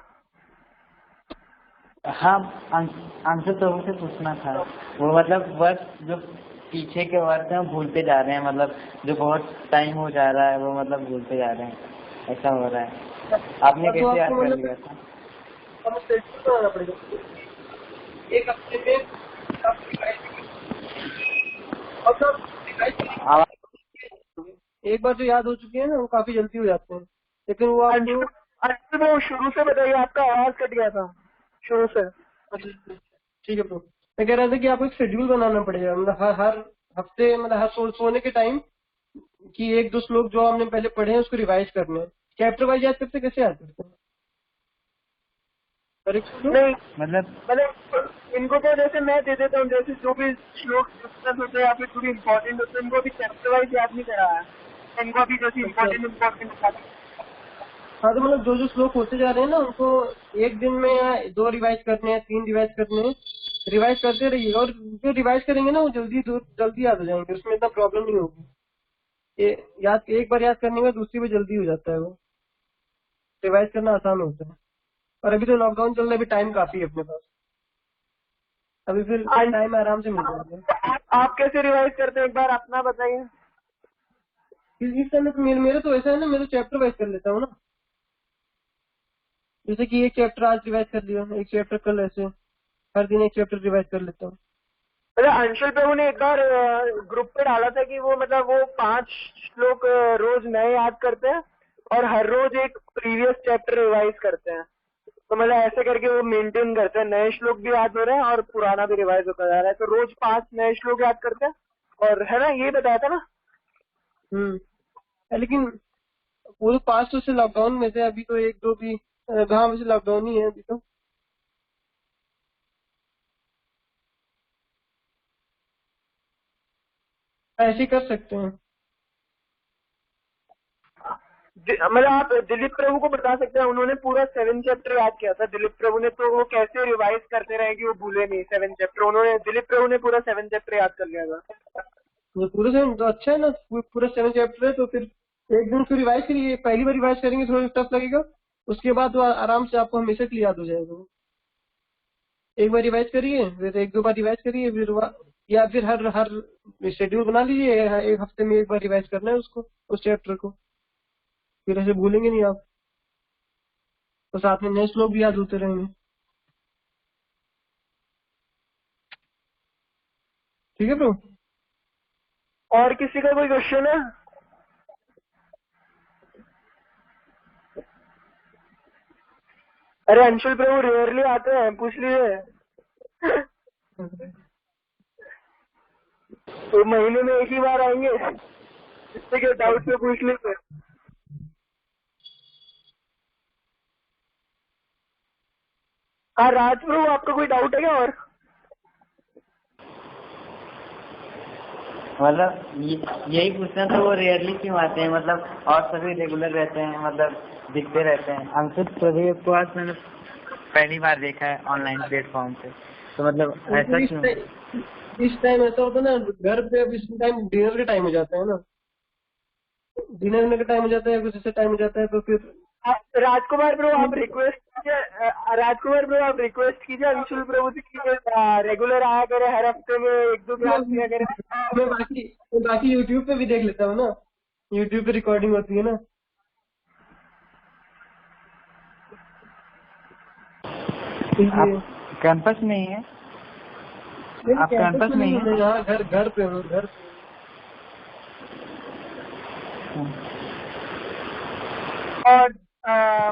हाँ, आंसर तो मुझे पूछना था। वो मतलब वर्ष जो पीछे के वर्ष हैं वो भूलते जा रहे हैं, मतलब जो बहुत टाइम हो जा रहा है वो मतलब भूलते जा रहे हैं, ऐसा हो रहा है। आपने कैसे याद कर लिया था? अब शेड्यूल बनाना पड़ेगा, एक हफ्ते में एक बार जो याद हो चुके हैं ना वो काफी जल्दी हो जाते हैं, लेकिन वो आपको वो शुरू से बताइए, आपका आवाज कट गया था शुरू से। ठीक है ब्रो, मैं कह रहा था कि आपको एक शेड्यूल बनाना पड़ेगा, मतलब हर हफ्ते, मतलब हर सोने के टाइम कि 1-2 श्लोक जो हमने पहले पढ़े हैं उसको रिवाइज करने हैं। चैप्टर वाइज याद करते कैसे याद करते हैं? नहीं मतलब इनको तो जैसे मैं दे देता हूँ, जैसे जो भी श्लोक होते हैं या फिर थोड़ी इम्पोर्टेंट होते हैं, इनको अभी चैप्टर वाइज याद नहीं करा है, इनको अभी जैसे इम्पोर्टेंट। हाँ, तो मतलब जो श्लोक होते जा रहे हैं ना उनको एक दिन में या 2 रिवाइज करने हैं, 3 रिवाइज करने हैं, रिवाइज करते रहिए। और जो रिवाइज करेंगे ना वो जल्दी याद हो जाएंगे, उसमें इतना प्रॉब्लम नहीं होगी। एक बार याद करने में दूसरी बार जल्दी हो जाता है, वो रिवाइज करना आसान होता है। और अभी तो लॉकडाउन चल रहा है, अभी टाइम काफी है अपने पास, अभी फिर टाइम आराम से मिल जाएगा। आप कैसे रिवाइज करते हैं, एक बार अपना बताइए। इस समय तो मेरे तो ऐसा है ना, मैं तो चैप्टर वाइज कर लेता हूँ ना, जैसे कि एक चैप्टर आज रिवाइज कर लिया, एक चैप्टर कल, ऐसे हर दिन एक चैप्टर रिवाइज कर लेता हूँ। मतलब अंशुल प्रभु ने एक बार ग्रुप पे डाला था कि वो मतलब वो 5 श्लोक रोज नए याद करते हैं और हर रोज एक प्रीवियस चैप्टर रिवाइज करते हैं। तो मतलब ऐसे करके वो मेंटेन करते हैं, नए श्लोक भी याद हो रहे हैं और पुराना भी रिवाइज होता जा रहा है। तो रोज 5 नए श्लोक याद करते हैं, और है ना, ये बताया था ना। लेकिन वो तो 5 तो से लॉकडाउन में थे, अभी तो 1-2 भी गाँव में से लॉकडाउन ही है अभी तो। ऐसे कर सकते हैं। मतलब आप दिलीप प्रभु को बता सकते हैं, उन्होंने पूरा 7 चैप्टर याद किया था दिलीप प्रभु ने, तो वो कैसे रिवाइज करते रहे कि वो भूले नहीं 7 चैप्टर। दिलीप प्रभु ने पूरा 7 चैप्टर याद कर लिया था। ये पूरे 7 तो अच्छा है ना, पूरा 7 चैप्टर है, तो फिर एक दिन फिर रिवाइज करिए। पहली बार रिवाइज करेंगे थोड़ा टफ लगेगा, उसके बाद वो आराम से आपको हमेशा के लिए याद हो जाएगा। एक बार रिवाइज करिए, फिर 1-2 बार रिवाइज करिए, फिर या फिर हर शेड्यूल बना लीजिए, एक हफ्ते में एक बार रिवाइज करना है उसको, उस चैप्टर को, फिर ऐसे भूलेंगे नहीं आप, तो साथ में नए श्लोक भी याद होते रहेंगे। ठीक है ब्रो, और किसी का कोई क्वेश्चन है? अरे अंशुल प्रभु रेयरली आते हैं, पूछ लीजिए। तो महीने में एक ही बार आएंगे, इससे के डाउट से पूछ लीजिए। हाँ राज प्रभु, आपका कोई डाउट है क्या? और मतलब यही पूछना था, वो रेयरली क्यों आते हैं, मतलब और सभी रेगुलर रहते हैं, मतलब दिखते रहते हैं। अंकित प्रभु को आज मैंने पहली बार देखा है ऑनलाइन प्लेटफॉर्म पे, तो मतलब ऐसा क्यों? इस टाइम ऐसा होता है ना, घर पे अब इस टाइम डिनर का टाइम हो जाता है ना, डिनर का टाइम हो जाता है, कुछ ऐसा टाइम हो जाता है, तो फिर राजकुमार प्रभु आप रिक्वेस्ट कीजिए, राजकुमार प्रभु आप रिक्वेस्ट कीजिए अंशुल प्रभु से कि रेगुलर आया करे, हर हफ्ते में 1-2 क्लास किया करे। मैं बाकी यूट्यूब पे भी देख लेता हूँ ना, यूट्यूब पे रिकॉर्डिंग होती है ना। आप कैंपस में ही है? आप कैंपस में ही है? यहाँ घर पे हूँ, घर पे। और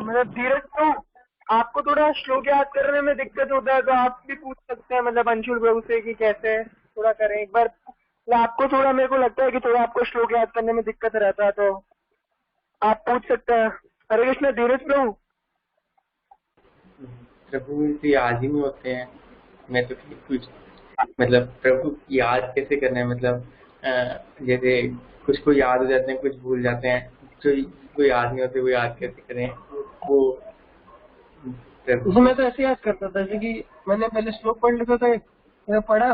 मतलब धीरज प्रभु, आपको थोड़ा श्लोक याद करने में दिक्कत होता है तो आप भी पूछ सकते हैं, मतलब अंशुल प्रभु से कि कैसे थोड़ा करें एक बार। आपको थोड़ा, मेरे को लगता है कि थोड़ा आपको श्लोक याद करने में दिक्कत रहता है, तो आप पूछ सकते हैं। हरे कृष्ण धीरज प्रभु। प्रभु से याद ही नहीं होते हैं। मैं तो कुछ मतलब प्रभु याद कैसे करना है, मतलब जैसे कुछ को याद हो जाते हैं, कुछ भूल जाते हैं, जो याद नहीं होते वो याद कैसे करें वो मैं तो ऐसे याद करता था, जैसे कि मैंने पहले श्लोक पढ़ लिखा था, मैंने पढ़ा,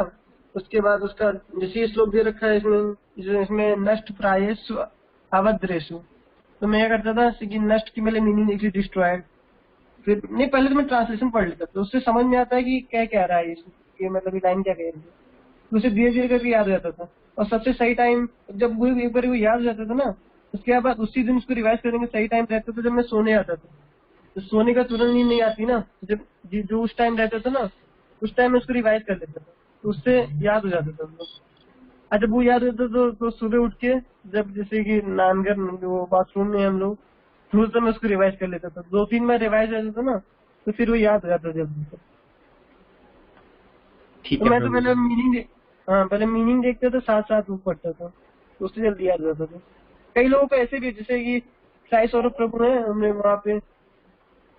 उसके बाद उसका जैसे ये श्लोक दे रखा है इसमें नष्ट प्रायेषु अवद्रेषु, तो मैं क्या करता था कि नष्ट की पहले मीनिंग लिखी डिस्ट्रॉयड, फिर नहीं पहले तो मैं ट्रांसलेशन पढ़ लेता तो उससे समझ में आता है कि क्या कह रहा है ये मतलब ये लाइन क्या कह रही है, तो उसे धीरे धीरे करके याद हो जाता था। और सबसे सही टाइम जब वो एक बार वो याद हो जाता था ना, उसके बाद उसी दिन उसको रिवाइज करने का सही टाइम रहता था जब मैं सोने आता था। तो सोने का तुरंत नींद नहीं आती ना, जब जो उस टाइम रहता था ना उस टाइम में उसको रिवाइज कर लेता था, तो उससे याद हो जाता था। और जब वो याद होता तो सुबह उठ के जब जैसे कि नानगर वो बाथरूम में हम लोग, तो उस समय उसको रिवाइज कर लेता था। 2-3 बार रिवाइज रहता था ना, तो फिर वो याद हो जाता जल्दी से। ठीक तो है मैं तो प्रभु। पहले मीनिंग देखता था, साथ साथ वो पढ़ता था, तो उससे जल्दी याद हो जाता था। कई लोगों को ऐसे भी, जैसे कि साई सौरभ प्रभु है, हमने वहाँ पे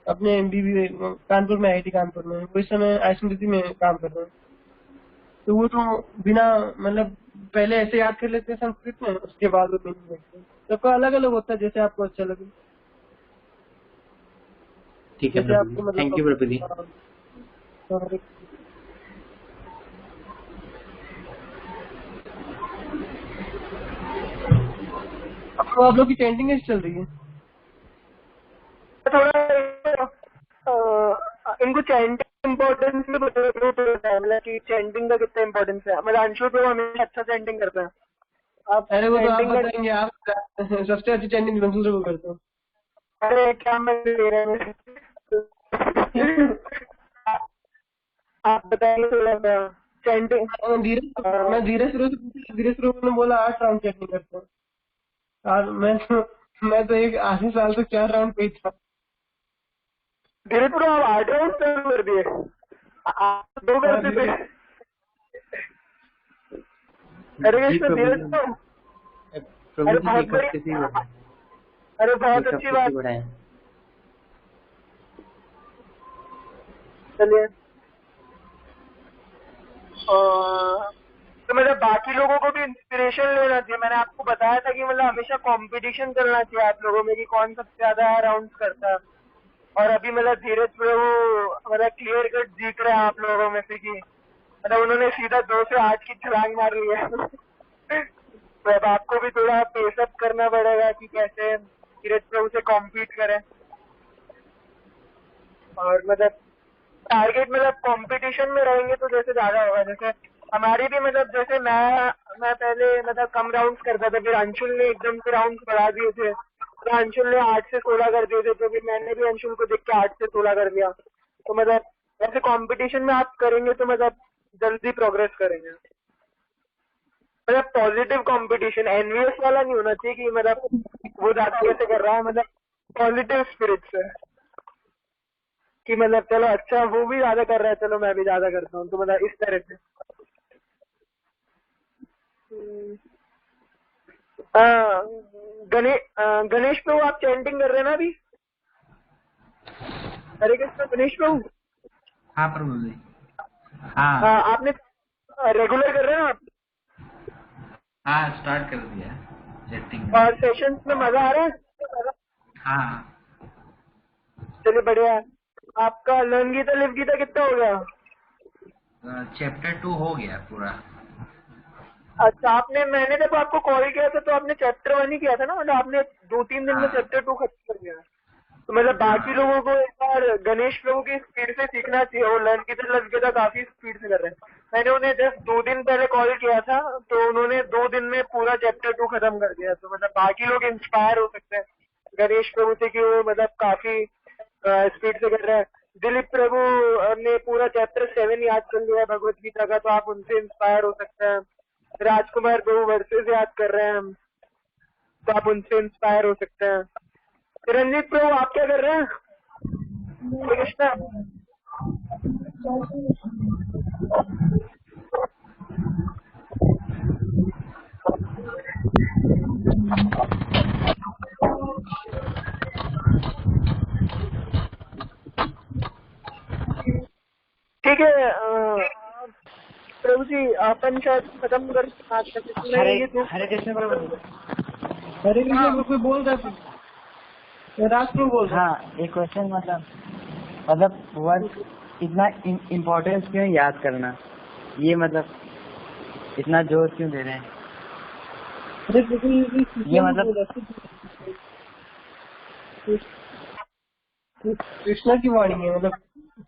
अपने बीबी कानपुर में, IIT कानपुर में, वो इस समय आयुस्मृति में काम कर रहे हैं, तो वो तो बिना मतलब पहले ऐसे याद कर लेते हैं संस्कृत में, उसके बाद वो मीनिंग देखते हैं। सबका अलग अलग होता है, जैसे आपको अच्छा लगे। ठीक है जैसे प्रभु आपको जी, थैंक यू प्रभु जी। तो आप लोग की चैंटिंग कैसे चल रही है? थोड़ा इनको चैंटिंग इम्पोर्टेंस में बताया, मतलब कि चैंटिंग का कितना इम्पोर्टेंस है। मतलब अंशु तो हमेशा अच्छा चैंटिंग करते हैं। आप अरे वो तो आप चैंटिंग बताएंगे, आप सबसे अच्छी चैंटिंग दूसरे को करते हो। अरे क्या मैं ले रहे हैं आप बताइए थोड़ा चैंटिंग। मैं धीरे शुरू ने बोला 8 राउंड चैंटिंग करते हैं, और मैं तो एक आधे साल तक 4 राउंड पे ही था। धीरे पूरा आप 8 राउंड चालू कर दिए, 2 करते थे। अरे जी कृष्ण प्रभु धीरे जी, तो, प्रभु अरे जी बहुत एक हफ्ते से ही हो बढ़िया, रहा है, अरे बहुत एक अच्छी हफ्ते बात। से बढ़ाए। चलिए तो मतलब बाकी लोगों को भी इंस्पिरेशन लेना चाहिए। मैंने आपको बताया था कि मतलब हमेशा कंपटीशन करना चाहिए आप लोगों में कि कौन सबसे ज्यादा राउंड करता है। और अभी मतलब धीरज प्रभु मतलब क्लियर कट जीत रहे हैं आप लोगों में से, कि मतलब उन्होंने सीधा 2 से 8 की छलांग मार ली है। तो अब आपको भी थोड़ा पेसअप करना पड़ेगा कि कैसे धीरज प्रभु से कॉम्पीट करें। और मतलब टारगेट मतलब कंपटीशन में रहेंगे तो जैसे ज्यादा होगा। जैसे हमारी भी मतलब जैसे मैं पहले मतलब कम राउंड्स करता था, फिर अंशुल ने एकदम से राउंड्स बढ़ा दिए थे, तो अंशुल ने 8 से 16 कर दिए थे, तो फिर मैंने भी अंशुल को देख के 8 से 16 कर दिया। तो मतलब ऐसे कंपटीशन में आप करेंगे तो मतलब जल्दी प्रोग्रेस करेंगे। मतलब पॉजिटिव कंपटीशन, एनवीएस वाला नहीं होना चाहिए कि मतलब वो ज्यादा कैसे कर रहा है, मतलब पॉजिटिव स्पिरिट से कि मतलब चलो अच्छा वो भी ज्यादा कर रहा है, चलो मैं भी ज्यादा करता हूँ, तो मतलब इस तरह से। गणेश प्रभु आप चैंटिंग कर रहे हैं ना अभी? हरे कृष्ण गणेश प्रभु। हाँ प्रभु जी, हाँ आपने रेगुलर कर रहे हैं आप? हाँ स्टार्ट कर दिया चैटिंग। और सेशंस में मजा आ रहा है? हाँ चलिए बढ़िया है। आपका लर्न गीता लिव गीता कितना हो गया? चैप्टर 2 हो गया पूरा। अच्छा मैंने जब आपको कॉल किया था तो आपने चैप्टर 1 ही किया था ना, मतलब आपने 2-3 दिन में चैप्टर 2 खत्म कर दिया। तो मतलब बाकी लोगों को एक बार गणेश प्रभु की स्पीड से सीखना चाहिए, वो लर्न गीता लिव गीता काफी स्पीड से कर रहे हैं। मैंने उन्हें जस्ट 2 दिन पहले कॉल किया था, तो उन्होंने 2 दिन में पूरा चैप्टर 2 खत्म कर दिया। तो मतलब बाकी लोग इंस्पायर हो सकते हैं गणेश प्रभु से कि वो मतलब काफी स्पीड से कर रहे हैं। दिलीप प्रभु ने पूरा चैप्टर 7 याद कर लिया है भगवत गीता का, तो आप उनसे इंस्पायर हो सकते हैं। राजकुमार प्रभु वर्सेस याद कर रहे हैं, तो आप उनसे इंस्पायर हो सकते हैं। रंजीत प्रभु आप क्या कर रहे हैं? कृष्णा ठीक है प्रभु जी अपन शायद खत्म कर आज तक हरे कृष्ण प्रभु। हरे कृष्ण कोई बोल रहा है, राज प्रभु बोल रहा है। हाँ, एक क्वेश्चन मतलब वर्ड इतना इम्पोर्टेंस क्यों याद करना, ये मतलब इतना जोर क्यों दे रहे हैं? ये मतलब कृष्णा की वाणी है, मतलब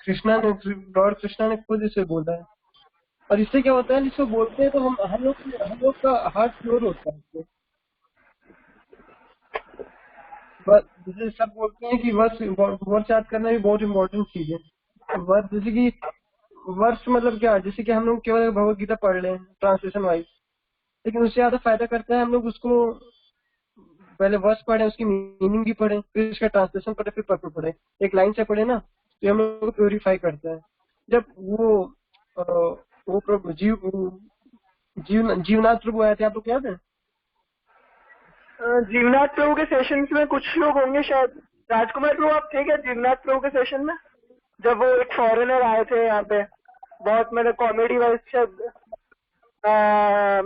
कृष्णा ने, लॉर्ड कृष्णा ने खुद इसे बोला है। और इससे क्या होता है, जिसको बोलते हैं तो हम लोग का हार्ट प्योर होता है। जैसे सब बोलते हैं कि वर्ष याद करना भी बहुत इम्पोर्टेंट चीज है। वर्ष जैसे कि वर्ष मतलब क्या, जैसे कि हम लोग केवल भगवत गीता पढ़ लें ट्रांसलेशन वाइज, लेकिन उससे ज्यादा फायदा करता है हम लोग उसको पहले वर्ष पढ़े, उसकी मीनिंग भी पढ़े, फिर उसका ट्रांसलेशन पढ़े, फिर पर्पल पढ़े। एक लाइन से पढ़े ना तो हम लोग को प्योरीफाई करता है। जब वो प्रभु जीवनाथ प्रभु आए थे, आप लोग याद है? जीवनाथ प्रभु के सेशंस में कुछ लोग होंगे शायद। राजकुमार प्रभु आप थे क्या जीवनाथ प्रभु के सेशन में, जब वो एक फॉरेनर आए थे यहाँ पे? बहुत मतलब कॉमेडी वाइज शायद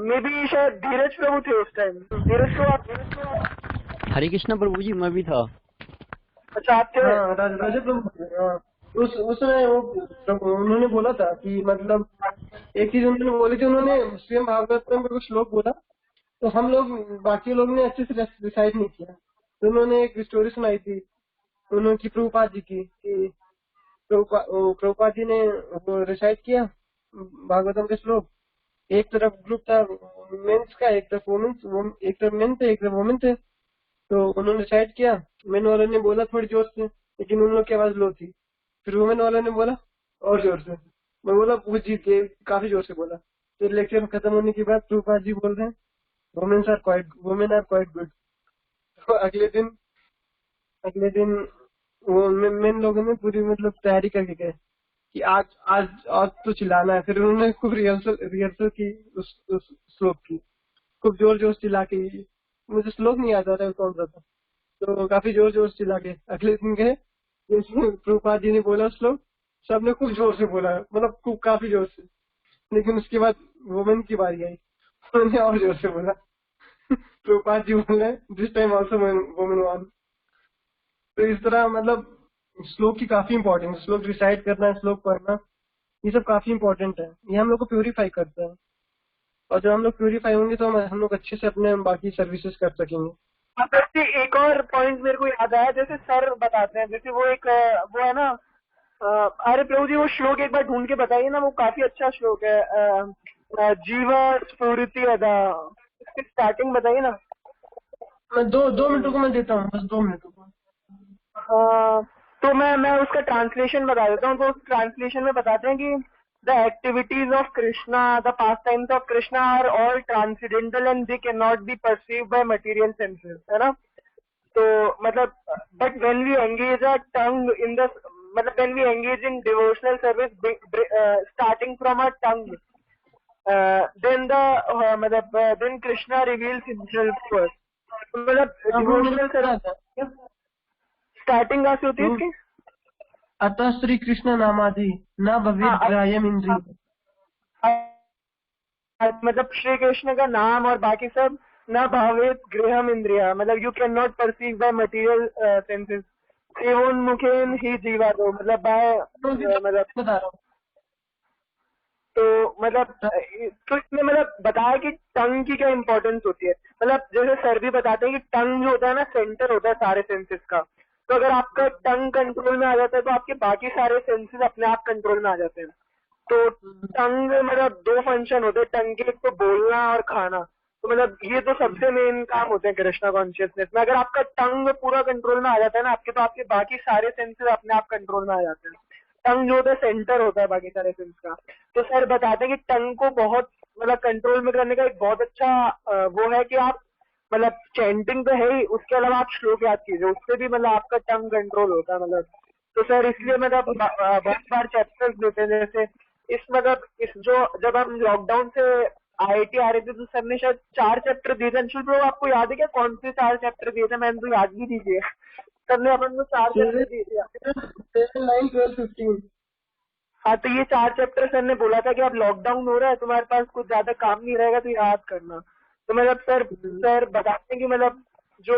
मे बी शायद धीरज प्रभु थे उस टाइम। धीरज प्रभु हरे कृष्ण प्रभु जी, मैं भी था। अच्छा आप थे? राजा प्रभु उस समय वो उन्होंने बोला था कि मतलब एक चीज उन्होंने बोली थी, उन्होंने स्वयं भागवतम में कुछ श्लोक बोला तो हम लोग बाकी लोग ने अच्छे से रिसाइट नहीं किया। तो उन्होंने एक स्टोरी सुनाई थी उन्होंने प्रभुपाद जी की, कि प्रभुपाद जी ने वो रिसाइट किया भागवतम के श्लोक। एक तरफ ग्रुप था मेंस का, एक तरफ वोमेन्स, एक तरफ मेन थे, एक तरफ वोमेन थे। तो उन्होंने डिसाइड किया, मेन वालों ने बोला थोड़ी जोर से, लेकिन उन लोग की आवाज लो थी। फिर वुमेन वालों ने बोला और जोर से, मैं बोला वो जीत गए, काफी जोर से बोला। फिर लेक्चर खत्म होने के बाद प्रभुपाद जी बोल रहे हैं वुमेन आर क्वाइट गुड। तो अगले दिन वो मेन लोगों ने पूरी मतलब तैयारी करके गए कि आज तो चिल्लाना है। फिर उन्होंने खूब रिहर्सल की उस श्लोक की, खूब जोर जोर चिल्ला के। मुझे श्लोक नहीं याद आ रहा है कौन सा था, तो काफी जोर जोर से चिल्ला के अगले दिन गए। प्रभुपाद जी ने बोला श्लोक, सबने खूब जोर से बोला, मतलब खूब काफी जोर से। लेकिन उसके बाद वुमेन की बारी आई, उन्होंने और जोर से बोला। प्रभुपाद जी बोल रहे this time also women one. तो इस तरह मतलब श्लोक की काफी इंपॉर्टेंस, श्लोक रिसाइट करना, श्लोक पढ़ना, ये सब काफी इंपॉर्टेंट है। ये हम लोग को प्योरीफाई करता है, और जब हम लोग प्योरीफाई होंगे तो हम लोग अच्छे से अपने बाकी सर्विसेज कर सकेंगे। एक और पॉइंट मेरे को याद आया, जैसे सर बताते हैं, जैसे वो एक वो है ना, अरे प्रभु जी वो श्लोक एक बार ढूंढ के बताइए ना, वो काफी अच्छा श्लोक है। जीवा स्फूर्ति अदा, इसकी स्टार्टिंग बताइए ना। मैं दो मिनटों को मैं देता हूँ, बस 2 मिनटों को। तो मैं उसका ट्रांसलेशन बता देता हूँ। तो उस ट्रांसलेशन में बताते हैं कि the activities of Krishna, the pastimes of Krishna are all transcendental and they can not be perceived by material senses, है ना। तो मतलब but when we engage a tongue in the, मतलब when we engage in devotional service starting from a tongue, then the मतलब then Krishna reveals himself to us. मतलब डिवोशनल सर्विस स्टार्टिंग कहाँ से होती है इसकी? अतः श्री कृष्ण नामादि न भवेत् ग्राह्यम इंद्रिय। मतलब श्री कृष्ण का नाम और बाकी सब न भावेत गृहम इंद्रिया, मतलब you can not perceive by material senses, एवोन्मुखेन ही जीवा दो, मतलब बाय मतलब बता रहा हूँ। तो मतलब तो इसमें मतलब बताया कि टंग की क्या इंपॉर्टेंस होती है। मतलब जैसे सर भी बताते हैं कि टंग जो होता है ना, सेंटर होता है सारे सेंसेस का। तो अगर आपका टंग कंट्रोल में आ जाता है तो आपके बाकी सारे सेंसेस अपने आप कंट्रोल में आ जाते हैं। तो टंग मतलब 2 फंक्शन होते हैं टंग के, एक तो बोलना और खाना। तो मतलब ये तो सबसे मेन काम होते हैं कृष्णा कॉन्शियसनेस में। अगर आपका टंग पूरा कंट्रोल में आ जाता है ना आपके, तो आपके बाकी सारे सेंसेस अपने आप कंट्रोल में आ जाते हैं। टंग जो होता है सेंटर होता है बाकी सारे सेंस का। तो सर बताते हैं कि टंग को बहुत मतलब कंट्रोल में करने का एक बहुत अच्छा वो है कि आप मतलब चैंटिंग तो है ही, उसके अलावा आप श्लोक याद कीजिए, उससे भी मतलब आपका टंग कंट्रोल होता है। मतलब तो सर इसलिए मतलब बहुत बार चैप्टर्स देते हैं। जैसे इस मतलब इस जो जब हम लॉकडाउन से IIT आ रहे थे तो सर ने शायद 4 चैप्टर दिए थे। अंशुल ब्रो आपको याद है क्या कौन से 4 चैप्टर दिए थे? मैंने तो याद नहीं दीजिए, सर ने अपन को 4 चैप्टर दिए थे। 7, 9, 12, 15। हाँ, तो ये 4 चैप्टर सर ने बोला था कि अब लॉकडाउन हो रहा है, तुम्हारे पास कुछ ज्यादा काम नहीं रहेगा तो याद करना। तो मतलब सर बताते हैं कि मतलब जो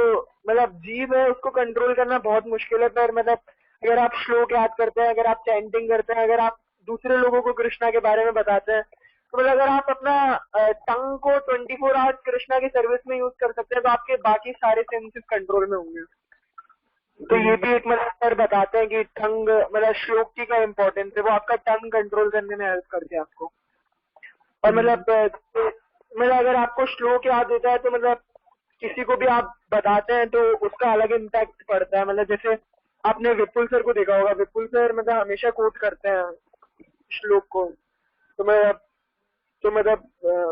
मतलब जीव है उसको कंट्रोल करना बहुत मुश्किल है, पर मतलब अगर आप श्लोक याद करते हैं, अगर आप चैंटिंग करते हैं, अगर आप दूसरे लोगों को कृष्णा के बारे में बताते हैं, तो मतलब अगर आप अपना टंग को 24 आवर्स कृष्णा की सर्विस में यूज कर सकते हैं तो आपके बाकी सारे सेंसेस कंट्रोल में होंगे। तो ये भी एक मतलब सर बताते हैं कि टंग मतलब श्लोक की क्या इम्पोर्टेंस है, वो आपका टंग कंट्रोल करने में हेल्प करते हैं आपको। और मतलब अगर आपको श्लोक याद होता है तो मतलब किसी को भी आप बताते हैं तो उसका अलग इम्पैक्ट पड़ता है। मतलब जैसे आपने विपुल सर को देखा होगा, विपुल सर मतलब हमेशा कोट करते हैं श्लोक को। तो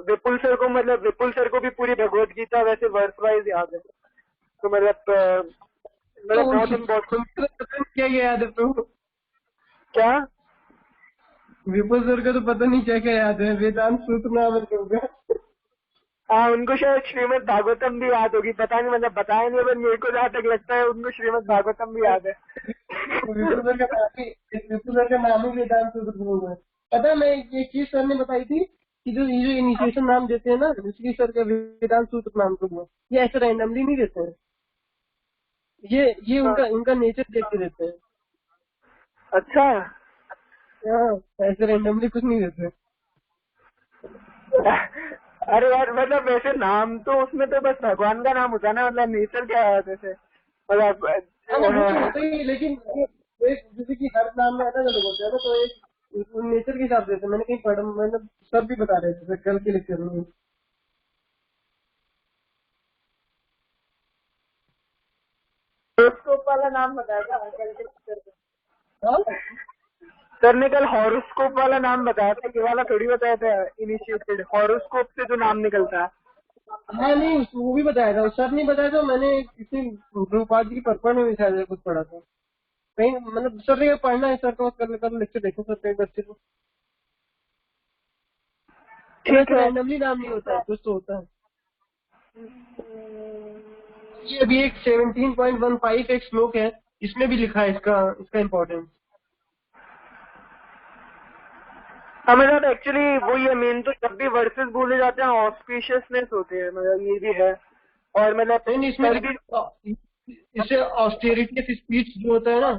विपुल सर को भी पूरी भगवत गीता वैसे वर्स वाइज याद है। तो मतलब बहुत इम्पोर्टेंट। क्या याद है प्रभु? क्या विपुल सर का तो पता नहीं क्या क्या याद है, वेदांत सूत्र नाम है प्रभु का। हाँ, उनको शायद श्रीमद् भागवतम भी याद होगी, पता नहीं, मतलब बताया नहीं, पर मेरे को जहाँ तक लगता है उनको श्रीमद् भागवतम भी याद है। विपुल सर का नाम ही वेदांत सूत्र प्रभु है। पता है, मैं एक चीज सर ने बताई थी कि जो ये जो इनिशिएशन नाम देते हैं ना, इसलिए सर का वेदांत सूत्र नाम प्रभु है, ये ऐसे रैंडमली नहीं देते हैं, ये उनका नेचर देख के देते हैं। अच्छा, हाँ, ऐसे रैंडमली कुछ नहीं देते। अरे यार मतलब वैसे नाम तो उसमें तो बस भगवान का नाम होता है ना, मतलब नेचर क्या है वैसे, मतलब वो तो होता ही, लेकिन एक जैसे कि हर नाम में अलग अलग होता है ना, तो एक नेचर के हिसाब से मैंने कहीं पढ़ा, मतलब सब भी बता रहे थे कल के लेक्चर में। हॉरोस्कोप वाला नाम बताया था कल के लेक्चर में। सर ने कल हॉरोस्कोप वाला नाम बताया था, ये वाला थोड़ी बताया था। इनिशिएटेड हॉरोस्कोप से जो नाम निकलता है। हाँ नहीं, वो भी बताया था, सर नहीं बताया था, मैंने किसी रूपाल जी की पर्पण में भी शायद कुछ पढ़ा था कहीं, मतलब सर ने पढ़ना है, सर का कल लेक्चर देखो सर का एक बच्चे को। ठीक है, रैंडमली नाम नहीं होता है, कुछ तो होता है। ये अभी एक 17.15 एक श्लोक है, इसमें भी लिखा है इसका इम्पोर्टेंस। हाँ मतलब एक्चुअली वो ये मेन तो जब भी वर्सेस बोले जाते हैं ऑस्पिशियसनेस होती है, मतलब ये भी है। और मतलब नहीं, इसमें इससे ऑस्टेरिटी ऑफ स्पीच जो होता है ना,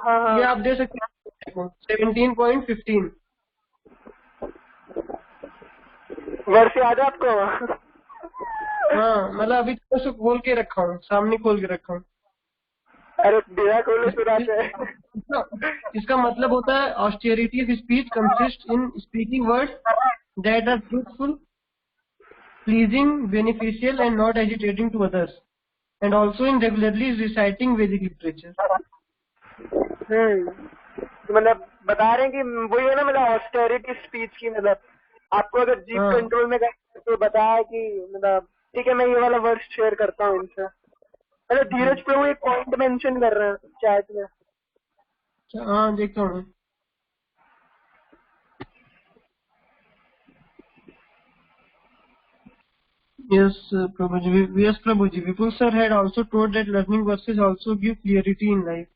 हाँ ये आप दे सकते हैं 17.15 वर्ष याद है आपको? हाँ, मतलब अभी तो उसको खोल के रखा हूँ, सामने खोल के रखा हूँ। अरे बिना खोले सुनाते हैं। इसका मतलब होता है austerity of speech consist in speaking words that are truthful, pleasing, beneficial and not agitating to others, and also in regularly reciting Vedic literature. तो मतलब बता रहे हैं कि वही है ना, मतलब ऑस्टेरिटी स्पीच की, मतलब आपको अगर जीप कंट्रोल में करना तो बताया कि मतलब ठीक है, मैं ये वाला वर्ड शेयर करता हूँ इनसे। अरे धीरज पे वो एक पॉइंट मेंशन कर रहे हैं चैट में। हाँ देखता हूँ। Yes, Prabhuji. Yes, Prabhuji. Vipul sir had also told that learning verses also give clarity in life.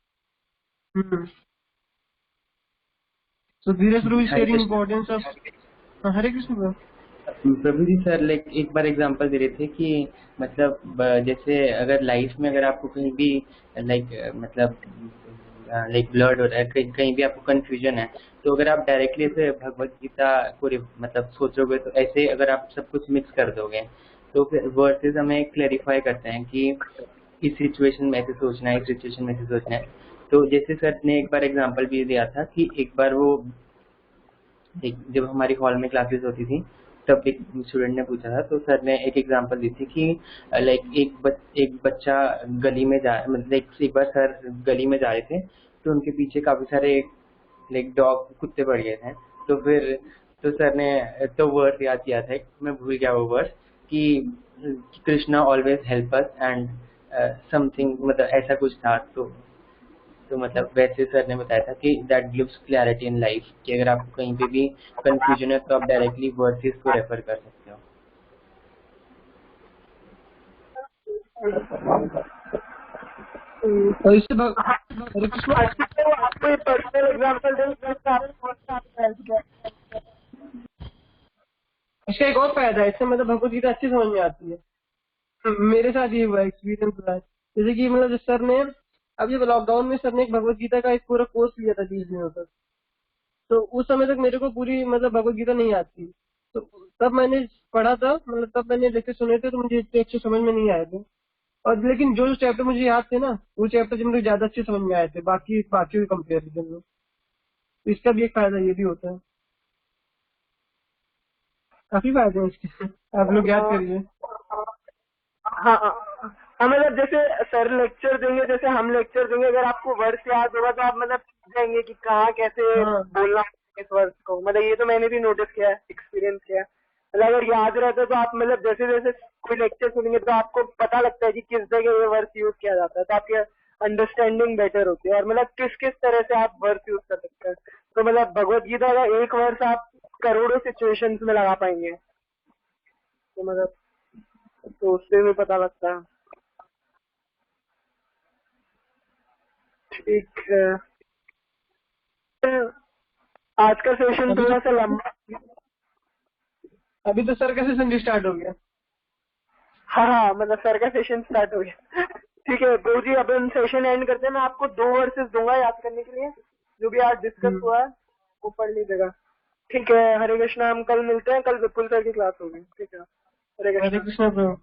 So Dheeraj Prabhu is sharing importance of Hare Krishna bro. प्रभु जी सर एक बार एग्जांपल दे रहे थे कि मतलब जैसे अगर लाइफ में अगर आपको कहीं भी मतलब ब्लड हो रहा है, कहीं भी आपको कंफ्यूजन है, तो अगर आप डायरेक्टली ऐसे भगवत गीता को मतलब सोचोगे, तो ऐसे अगर आप सब कुछ मिक्स कर दोगे तो फिर वर्सेस हमें क्लैरिफाई करते हैं कि इस सिचुएशन में ऐसे सोचना है, इस सिचुएशन में ऐसे सोचना है। तो जैसे सर ने एक बार एग्जांपल भी दिया था कि एक बार वो जब हमारी हॉल में क्लासेस होती थी तब एक स्टूडेंट ने पूछा था, तो सर ने एक एग्जांपल दी थी कि एक बच्चा गली में मतलब एक बार सर गली में जा रहे थे तो उनके पीछे काफी सारे डॉग कुत्ते पड़ गए थे। तो फिर तो सर ने तो वर्ड याद किया था, मैं भूल गया वो वर्ड, कि Krishna always help us and something, मतलब ऐसा कुछ था। तो मतलब वैसे सर ने बताया था कि that gives clarity in life, कि अगर आपको कहीं पे भी कंफ्यूजन है तो आप डायरेक्टली वर्सेस को रेफर कर सकते हो। और इससे हरे कृष्ण कोई पर्सनल एग्जांपल दें जिससे आपने हेल्प किया। इसका एक और फायदा है, इससे मतलब भगवत गीता अच्छी समझ में आती है। मेरे साथ ये हुआ, एक्सपीरियंस हुआ है। जैसे कि मतलब सर ने अब जब लॉकडाउन में सर ने एक भगवत गीता का एक पूरा कोर्स लिया था 20 दिनों तक, तो उस समय तक मेरे को पूरी मतलब भगवत गीता नहीं आती, तो तब मैंने पढ़ा था, मतलब तब मैंने लेक्चर सुने थे, तो मुझे इतने अच्छे समझ में नहीं आए थे। और लेकिन जो चैप्टर मुझे याद थे ना, वो चैप्टर मुझे ज्यादा अच्छे समझ में आए थे बाकी के कंपेरिजन में। तो इसका भी एक फायदा ये भी होता है, काफी फायदे हैं इसके। आप लोग याद करिए। हाँ हाँ, मतलब जैसे सर लेक्चर देंगे, जैसे हम लेक्चर देंगे, अगर आपको वर्ड्स याद होगा तो आप मतलब सीख जाएंगे कि कहाँ कैसे हाँ। बोलना है इस वर्ड्स को। मतलब ये तो मैंने भी नोटिस किया है, एक्सपीरियंस किया है। मतलब अगर याद रहता है तो आप मतलब जैसे जैसे कोई लेक्चर सुनेंगे तो आपको पता लगता है कि किस जगह ये वर्ड्स यूज किया जाता है, तो आपकी अंडरस्टैंडिंग बेटर होती है, और मतलब किस किस तरह से आप वर्ड्स यूज कर सकते हैं। तो मतलब भगवत गीता का एक वर्ड्स आप करोड़ों सिचुएशंस में लगा पाएंगे, तो मतलब तो उससे भी पता लगता है। ठीक है, आज का सेशन थोड़ा सा लंबा। अभी तो सर का सेशन स्टार्ट हो गया। हाँ हाँ, मतलब सर का सेशन स्टार्ट हो गया। ठीक है प्रभु जी, अब हम सेशन एंड करते हैं। मैं आपको 2 वर्सेस दूंगा याद करने के लिए, जो भी आज डिस्कस हुआ है वो पढ़ लीजिएगा। ठीक है, हरे कृष्णा। हम कल मिलते हैं, कल विपुल सर की क्लास होगी। ठीक है, हरे कृष्णा। हरे कृष्ण प्रभु।